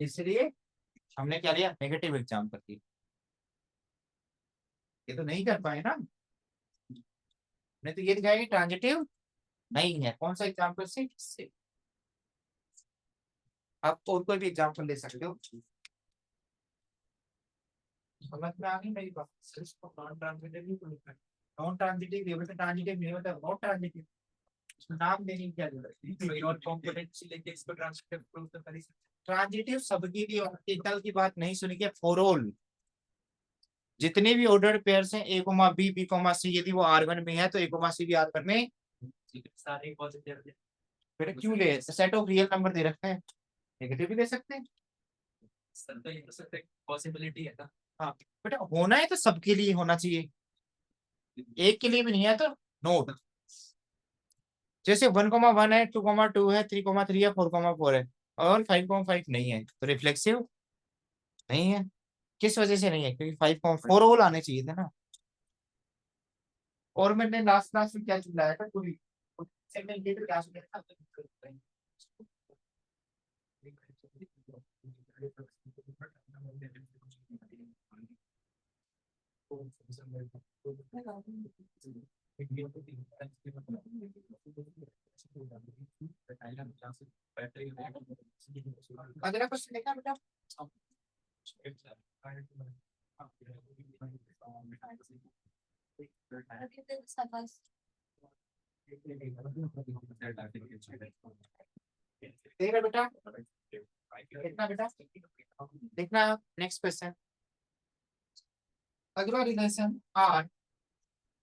[SPEAKER 2] इसलिए हमने क्या लिया, नेगेटिव एग्जाम्पल की। ये तो नहीं कर पाए ना, नहीं तो ये दिखाएगी ट्रांजिटिव नहीं है। कौन सा एग्जाम्पल से आप और कोई भी एग्जाम्पल ले सकते हो। समझ में आ गई मेरी बात? सिर्फ नॉन ट्रांजिटिव ही लिखना है, नॉन ट्रांजिटिव ट्रांजिटिव नहीं होता, नॉन ट्रांजिटिव नाम देने की क्या जरूरत है, और कॉम्पोनेंट लेके इसको ट्रांजिटिव प्रूफ तो कर ही सकते। ट्रांजिटिव सबकी भी एकल की बात नहीं सुनी क्या, फॉर ऑल जितने भी ऑर्डर्ड पेयर्स हैं A comma B, B comma C, यदि वो R1 में है तो ए कोमा सी भी R1 में सारे पॉजिटिव। फिर क्यों ले, सेट ऑफ रियल नंबर दे रखते हैं, नेगेटिव भी दे सकते हैं सर, तो ये तो सिर्फ एक पॉसिबिलिटी है ना। हाँ बेटा, होना है तो सबके लिए होना चाहिए, एक के लिए भी नहीं है तो नोट। जैसे 1,1 है, 2,2 है, 3,3 है, 4,4 है, और 5,5 नहीं है तो रिफ्लेक्सिव नहीं है। किस वजह से नहीं है? क्योंकि 5,4 होल आने चाहिए थे ना। और मैंने लास्ट क्लास में क्या चिल्लाया था, पूरी सेगमेंटेड क्लास में था। अगला क्वेश्चन देखा बेटा, देखा बेटा, देखना बेटा, देखना। नेक्स्ट क्वेश्चन, अगला रिलेशन आर,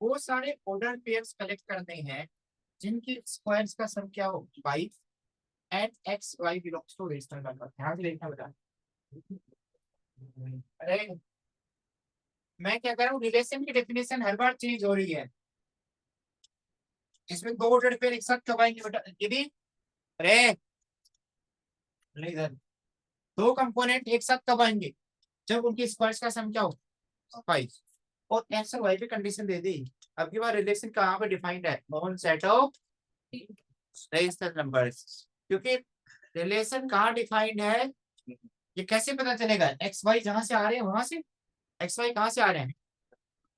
[SPEAKER 2] वो सारे ऑर्डर पेयर्स कलेक्ट करते हैं जिनके स्क्वायर्स का सम क्या हो 5 and X Y belongs to rational number. ध्यान से देखना बेटा। अरे मैं क्या कर रहा हूँ, रिलेशन की डेफिनेशन हर बार चेंज हो रही है। इसमें दो ऑर्डर पेयर एक साथ कब आएंगे बेटा, यदि अरे इधर दो कंपोनेंट एक साथ कब आएंगे, जब उनकी स्क्वायर्स का सम क्या हो 5, और एक्स और वाई पे कंडीशन दे दी। अब की बार रिलेशन कहाँ पे डिफाइंड है, on set of rational numbers. क्योंकि रिलेशन कहाँ डिफाइंड है, ये कैसे पता चलेगा, एक्स वाई जहां से आ रहे हैं वहां से, एक्स वाई कहाँ से आ रहे हैं,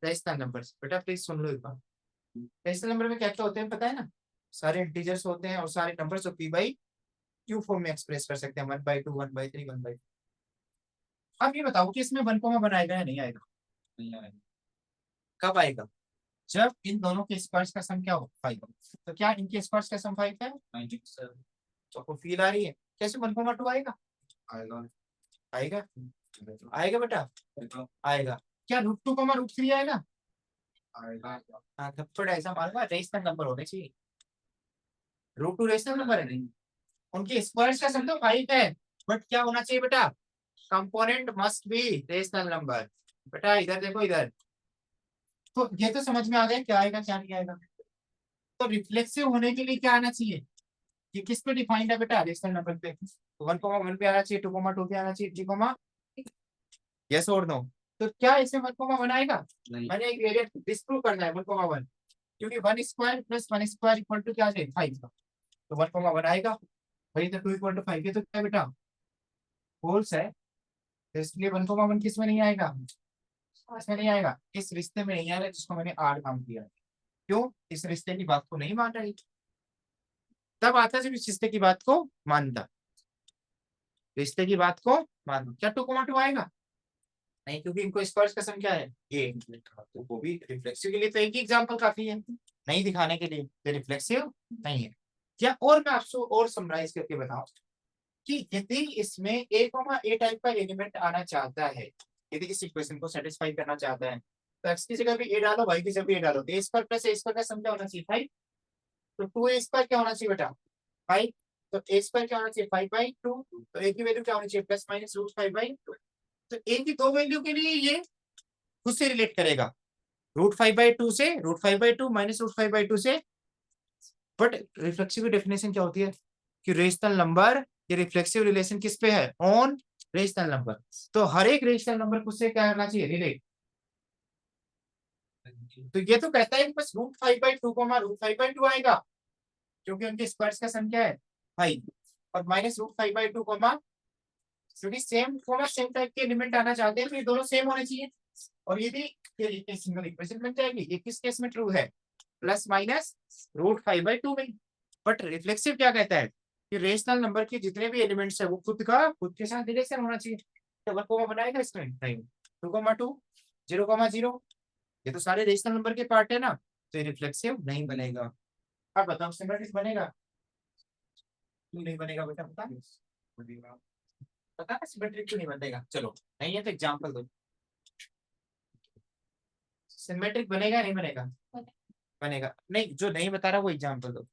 [SPEAKER 2] रेशनल नंबर्स। बेटा प्लीज सुन लो एक बार, रेशनल नंबर में क्या क्या होते हैं पता है ना, सारे इंटीजर्स होते हैं और सारे numbers P by Q form में एक्सप्रेस कर सकते हैं, 1/2, 1/3, 1/4। अब ये बताओ कि इसमें 1,1 आएगा या नहीं आएगा, नहीं आएगा। कब आएगा, जब इन दोनों के स्क्वायर्स का सम क्या हो 5 हो। तो क्या इनके स्क्वायर्स का सम 5 है, 97। तो आपको फील आ रही है, कैसे 1,2 आएगा, आएगा, आएगा, आएगा बेटा, आएगा। क्या √2, √3 आएगा, हाँ थप्पड़ ऐसा मारूंगा, रेशनल नंबर होने चाहिए। √2 रेशनल नंबर है नहीं, उनके स्क्वायर्स का सम तो 5 है, बट क्या होना चाहिए बेटा, component must be rational number. बेटा इधर देखो इधर, तो ये तो समझ में आ गया क्या आएगा क्या नहीं आएगा। तो रिफ्लेक्सिव होने के लिए क्या आना चाहिए, ये किस पे डिफाइंड है बेटा, रेशनल नंबर पे। तो 1,1 पे आना चाहिए, 2,2 पे आना चाहिए, 3, यस और नो। तो क्या इसमें 1,1 आएगा, मैंने एक वेरिएट डिस्प्रूव करना है 1,1, क्योंकि 1² + 1² = क्या है 5 का, तो 1,1 आएगा। भाई तो 2 = 5 है तो क्या बेटा होल्स है, तो इसलिए 1,1 किस में नहीं आएगा, इसमें नहीं आएगा, इस रिश्ते में नहीं आएगा जिसको मैंने आर काम किया। क्यों, इस रिश्ते की बात को नहीं मान रही, तब आता जब इस रिश्ते की बात को मानता, रिश्ते की बात को मान। क्या 2,2 आएगा, नहीं, क्योंकि इनको स्पर्श का सम क्या है ये, तो वो भी रिफ्लेक्सिव के लिए तो एक ही एग्जांपल काफी है, नहीं दिखाने के लिए तो रिफ्लेक्सिव नहीं है। क्या और मैं आपको और समराइज करके बताऊं कि यदि इसमें ए टाइप का एलिमेंट आना चाहता है, यदि इस इक्वेशन को सेटिस्फाई करना चाहता है, तो एक्स की जगह भी ए डालो, वाई की जगह भी ए डालो, ए स्क्वायर + ए स्क्वायर का सम क्या होना चाहिए 5, तो 2a² क्या होना चाहिए बेटा 5। तो ए स्क्वायर क्या होना चाहिए 5/2, तो ए की वैल्यू क्या होनी चाहिए प्लस माइनस रूट 5/2। तो ए की दो वैल्यू के लिए ये खुद से रिलेट करेगा, रूट 5/2 से रूट 5/2 माइनस रूट 5/2 से। बट रिफ्लेक्सिव की डेफिनेशन क्या होती है कि रेशनल नंबर, ये रिफ्लेक्सिव रिलेशन किस पे है, ऑन रेशनल नंबर। तो हर एक रेशनल नंबर खुद से क्या करना चाहिए, रिलेट। तो ये तो कहता है कि बस रूट 5/2 रूट 5/2 आएगा, क्योंकि उनके स्क्वायर्स का सम क्या है 5, और माइनस रूट 5/2 क्योंकि सेम सेम टाइप के एलिमेंट आना चाहते हैं, तो ये दोनों सेम होने चाहिए। और ये भी सिंगल इक्वेशन बन जाएगी। ये किस केस में ट्रू है, प्लस माइनस रूट 5/2 में। बट रिफ्लेक्सिव क्या कहता है कि रेशनल नंबर के जितने भी एलिमेंट्स है वो खुद के साथ रिलेशन होना चाहिए। तो 1 बनाएगा इसमें नहीं, 2,2 0,0, ये तो सारे रेशनल नंबर के पार्ट है ना, तो ये रिफ्लेक्सिव नहीं बनेगा। अब बताओ सिमेट्रिक बनेगा, क्यों नहीं बनेगा बेटा, पता है सिमेट्रिक क्यों नहीं बनेगा, चलो नहीं है तो एग्जांपल दो। सिमेट्रिक बनेगा नहीं बनेगा, बनेगा नहीं, जो नहीं बता रहा वो एग्जांपल दो।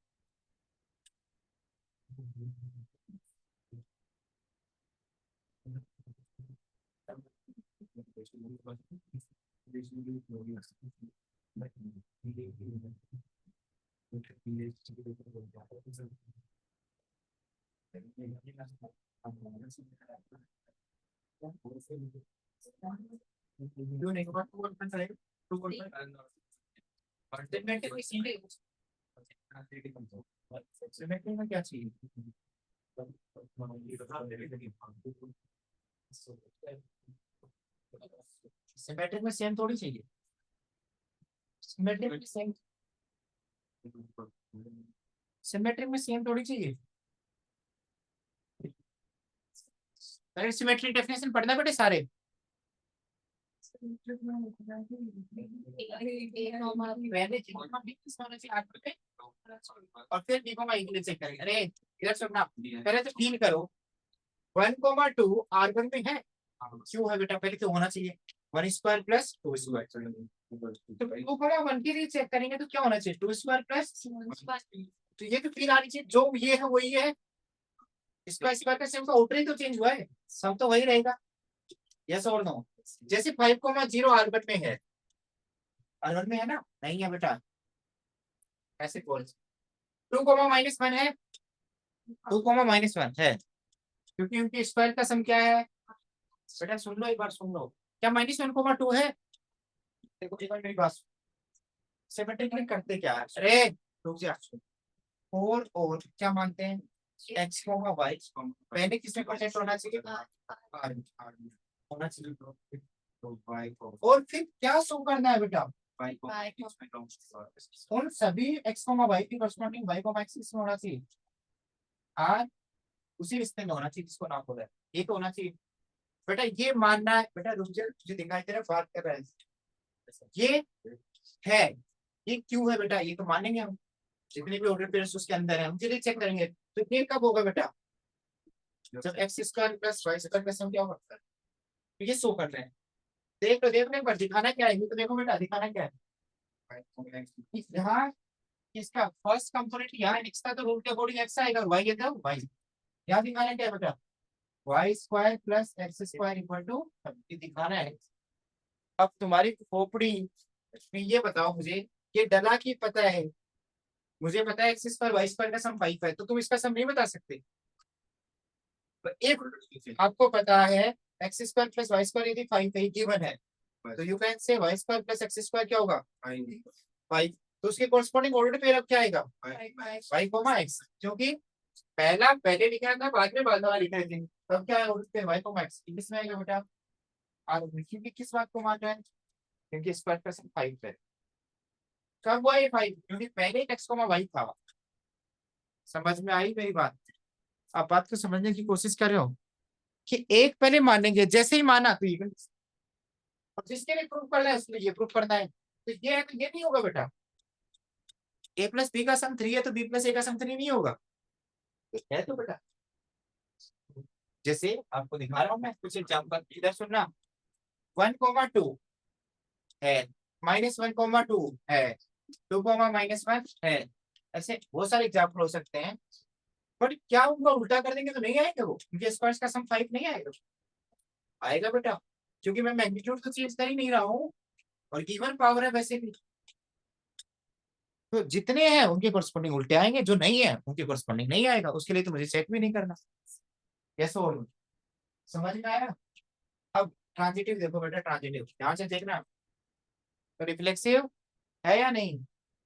[SPEAKER 2] क्यों नहीं होगा, 2 रहेगा, 2 सिमेट्रिक में क्या चाहिए, सिमेट्रिक में सेम थोड़ी चाहिए, सिमेट्रिक में सेम, सिमेट्रिक में सेम थोड़ी चाहिए। अरे सिमेट्रिक डेफिनेशन पढ़ना बेटे सारे, और फिर चेक करेंगे। अरे इधर सुनना, पहले तो फील करो 1,2 R1 में है, क्यों है बेटा, पहले तो होना चाहिए 1² प्लस 2²। तो 2,1 के लिए चेक करेंगे तो क्या होना चाहिए 2² प्लस, तो ये तो फील आनी चाहिए, जो ये है वही है, इसका का सेम का आउटर ही तो चेंज हुआ है, सब तो वही रहेगा। यस और नो, जैसे 5,0 R1 में है, R1 में है ना, नहीं है बेटा, ऐसे बोल 2,-1 है, 2,-1 है, क्योंकि उनके स्क्वायर का सम क्या है बेटा, सुन लो एक बार, सुन लो, क्या -1,2 है, देखो एक बार मेरी बात, सिमेट्रिकली करते क्या है, अरे रुक जा, और क्या मानते हैं x, y, पहले किसमें परसेंट होना चाहिए, होना चाहिए, और फिर क्या शो करना है बेटा, उन सभी x, y की करस्पॉन्डिंग y, x में होना चाहिए, r उसी रिश्ते में होना चाहिए जिसको नाम बोला है, ये तो होना चाहिए बेटा। ये मानना है बेटा, रुक जा, तुझे दिखाई दे रहा है बात कर रहा है, ये है, ये क्यों है बेटा, ये तो मानेंगे हम, जितने भी ऑर्डर पेयर्स उसके अंदर है हम चलिए चेक करेंगे। तो ये कब होगा बेटा, जब x² प्लस y² का सम क्या होगा, तो ये शो कर रहे हैं, देख लो एक बार, दिखाना क्या है, ये तो देखो बेटा, दिखाना क्या है, यहाँ इसका फर्स्ट कंपोनेंट यहाँ x का, तो रूट के अकॉर्डिंग x आएगा, y है तो y, यहाँ दिखाना क्या है बेटा, y² plus x² equal to, दिखाना है। अब तुम्हारी खोपड़ी में ये बताओ मुझे, ये डला की पता है, मुझे पता है x² y² का सम 5 है, तो तुम इसका सम नहीं बता सकते। तो एक आपको पता है x² प्लस y² यदि 5 है, गिवन है, तो you can say y² plus x² क्या होगा 5, तो उसके कोरस्पॉन्डिंग ऑर्डर पेयर अब क्या आएगा y, x, क्योंकि पहला पहले लिखा था बाद में बाद वाला लिखा है, तब क्या है ऑर्डर पेयर y, x, किसमें आएगा बेटा, और क्योंकि किस बात को मान रहा है, क्योंकि स्क्वायर का सम 5 है, कब हुआ ये 5, क्योंकि पहले x, y था। समझ में आई मेरी बात, आप बात को समझने की कोशिश कर रहे हो कि एक पहले मानेंगे, जैसे ही माना तो ये, और जिसके लिए प्रूफ करना है उसके लिए ये प्रूफ करना है, तो ये है तो ये नहीं होगा बेटा, a प्लस बी का सम 3 है तो b प्लस a का सम 3 नहीं होगा, तो है तो बेटा, जैसे आपको दिखा रहा हूं मैं कुछ एग्जांपल, इधर सुनना, 1,2 है, -1,2 है, 2, -1 है, ऐसे बहुत सारे एग्जाम्पल हो सकते हैं। बट क्या उनका उल्टा कर देंगे तो नहीं आएगा वो, क्योंकि स्क्वायर्स का सम 5 नहीं आएगा। आएगा बेटा, क्योंकि मैं मैग्नीट्यूड तो चेंज कर ही नहीं रहा हूँ और गिवन पावर है वैसे भी। तो जितने हैं उनके कोरस्पॉन्डिंग उल्टे आएंगे, जो नहीं है उनके कोरस्पॉन्डिंग नहीं आएगा, उसके लिए तो मुझे चेक भी नहीं करना। कैसे हो, समझ में आया? अब ट्रांजिटिव देखो बेटा, ट्रांजिटिव ध्यान से देखना। तो रिफ्लेक्सिव है या नहीं?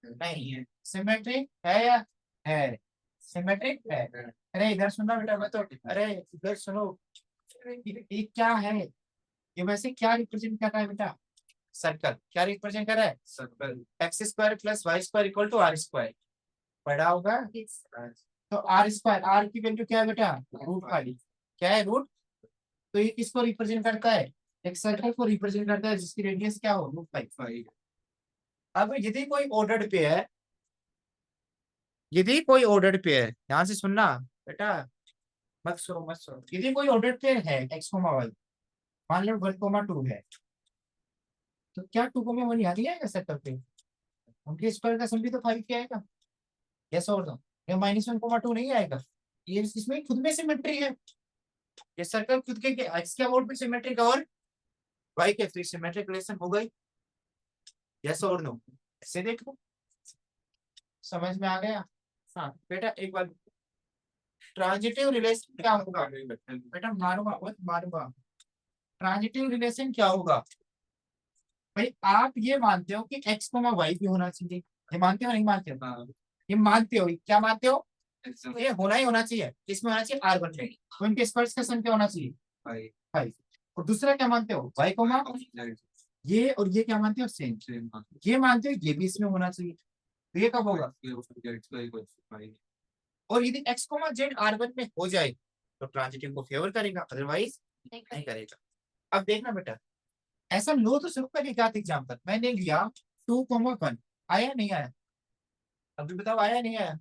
[SPEAKER 2] नहीं है। सिमेट्रिक है या है? सिमेट्रिक है। अरे इधर सुनना बेटा, मैं तो, अरे इधर सुनो, ये क्या है? ये वैसे क्या रिप्रेजेंट कर रहा है बेटा? सर्कल। क्या रिप्रेजेंट कर रहा है? Circle. X square plus Y square equal to R square, पढ़ा होगा। तो आर स्क्वायर, आर की वैल्यू क्या है बेटा? √5। क्या है रूट? तो ये किसको रिप्रेजेंट करता है? एक सर्कल को रिप्रेजेंट करता है जिसकी रेडियस क्या हो? √5। अब यदि कोई ऑर्डर्ड पेयर, यदि कोई ऑर्डर्ड पेयर, ध्यान से सुनना बेटा, मत सुनो मत सुनो, यदि कोई ऑर्डर्ड पेयर है एक्स कोमा वाई, मान लो 1,2 है, तो क्या 2,1 याद ही आएगा सर्कल पे? उनके स्क्वायर का सम भी तो 5 ही आएगा। कैसा और दो, ये -1,2 नहीं आएगा। ये इसमें खुद में सिमेट्री है, ये सर्कल खुद के एक्स के अबाउट भी सिमेट्रिक और वाई के फ्री सिमेट्रिक रिलेशन हो गई। यस और नो, ऐसे देखो, समझ में आ गया? हाँ बेटा एक बार, ट्रांजिटिव रिलेशन क्या होगा बेटा? मारूंगा मत मारूंगा। ट्रांजिटिव रिलेशन क्या होगा भाई? आप ये मानते हो कि एक्स कोमा वाई भी होना चाहिए, ये मानते हो नहीं मानते हो? ये मानते हो, क्या मानते हो? ये होना ही होना चाहिए, इसमें होना चाहिए R1 में, तो इनके स्क्वायर्स का सम क्या होना चाहिए? 5। और दूसरा क्या मानते हो? वाई कोमा ये, और ये क्या मानते हो? सेम। ये मानते हो ये भी इसमें होना चाहिए, तो ये कब होगा? और यदि एक्स कोमा जेड R1 में हो जाए तो ट्रांजिटिव को फेवर करेगा, अदरवाइज नहीं करेगा। अब देखना बेटा, ऐसा लो तो शुरू करके क्या एग्जाम्पल मैंने लिया 2,1, आया नहीं आया? अभी बताओ आया नहीं आया?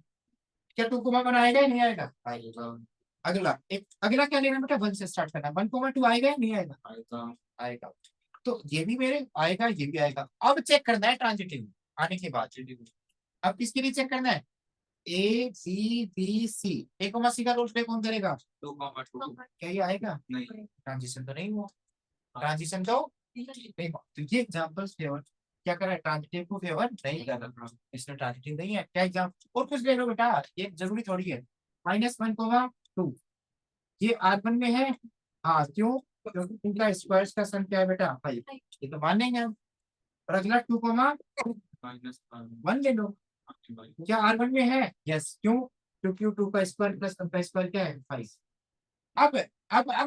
[SPEAKER 2] क्या 2,1 आएगा या नहीं आएगा? आएगा। अगला एक, अगला क्या लेना बेटा? 1 से स्टार्ट करना। 1,2 आएगा या नहीं आएगा? आएगा। आएगा। तो ये भी मेरे आएगा, ये भी आएगा। अब चेक करना है ट्रांजिटिव आने के बाद। अब किसके लिए चेक करना है? ए सी बी सी, ए कोमा सी का रोल प्ले कौन करेगा? 2,2। क्या ये आएगा? नहीं, ट्रांजिशन तो नहीं हुआ। ट्रांजिशन तो नहीं हुआ, तो ये एग्जांपल्स फेवर क्या कर रहा है? ट्रांजिटिव को फेवर नहीं कर रहा, इसमें ट्रांजिटिव नहीं है। क्या एग्जाम और कुछ ले लो बेटा, ये जरूरी थोड़ी है। -1,2 ये R1 में है। हाँ क्यों? क्योंकि इनका स्क्वायर्स का सम क्या है बेटा? 5। ये तो मानेंगे हम। और अगला 2,-1 ले लो, क्या R1 में है? यस, क्यों? क्योंकि 2 का स्क्वायर प्लस 1 का स्क्वायर क्या है? 5। अब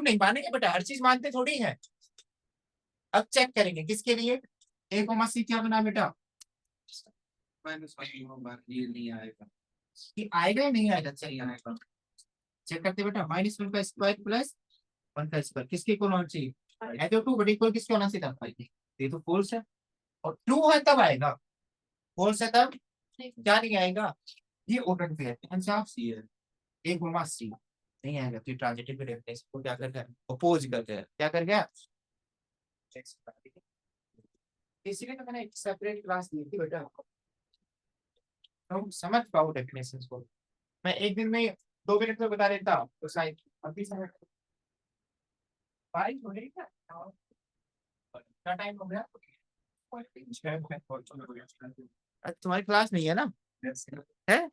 [SPEAKER 2] नहीं मानेंगे बेटा, हर चीज मानते थोड़ी है। अब चेक करेंगे किसके लिए? ए कोमा सी क्या बना बेटा? ये नहीं आएगा, ये आएगा या नहीं आएगा? चलिए आएगा, चेक करते बेटा। -1 का स्क्वायर प्लस 1 का स्क्वायर किसके इक्वल होना चाहिए? है तो 2, बट इक्वल किसके होना चाहिए था? 5। ये तो फोल्स है, और ट्रू है तब आएगा, फोल्स है तब क्या नहीं आएगा? ये ऑर्डर पे है, आंसर सी है। एक कोमा सी नहीं आएगा, तो ट्रांजिटिव डेफिनेशन को क्या कर गया? अपोज कर गया। क्या कर गया? इसीलिए तो मैंने एक सेपरेट क्लास दी थी बेटा, तुम समझ पाओ डेफिनेशंस को। मैं एक दिन में 2 मिनट में बता देता तो शायद अभी समझ पाई हो रही क्या? क्या टाइम हो गया? तुम्हारी क्लास नहीं है ना? है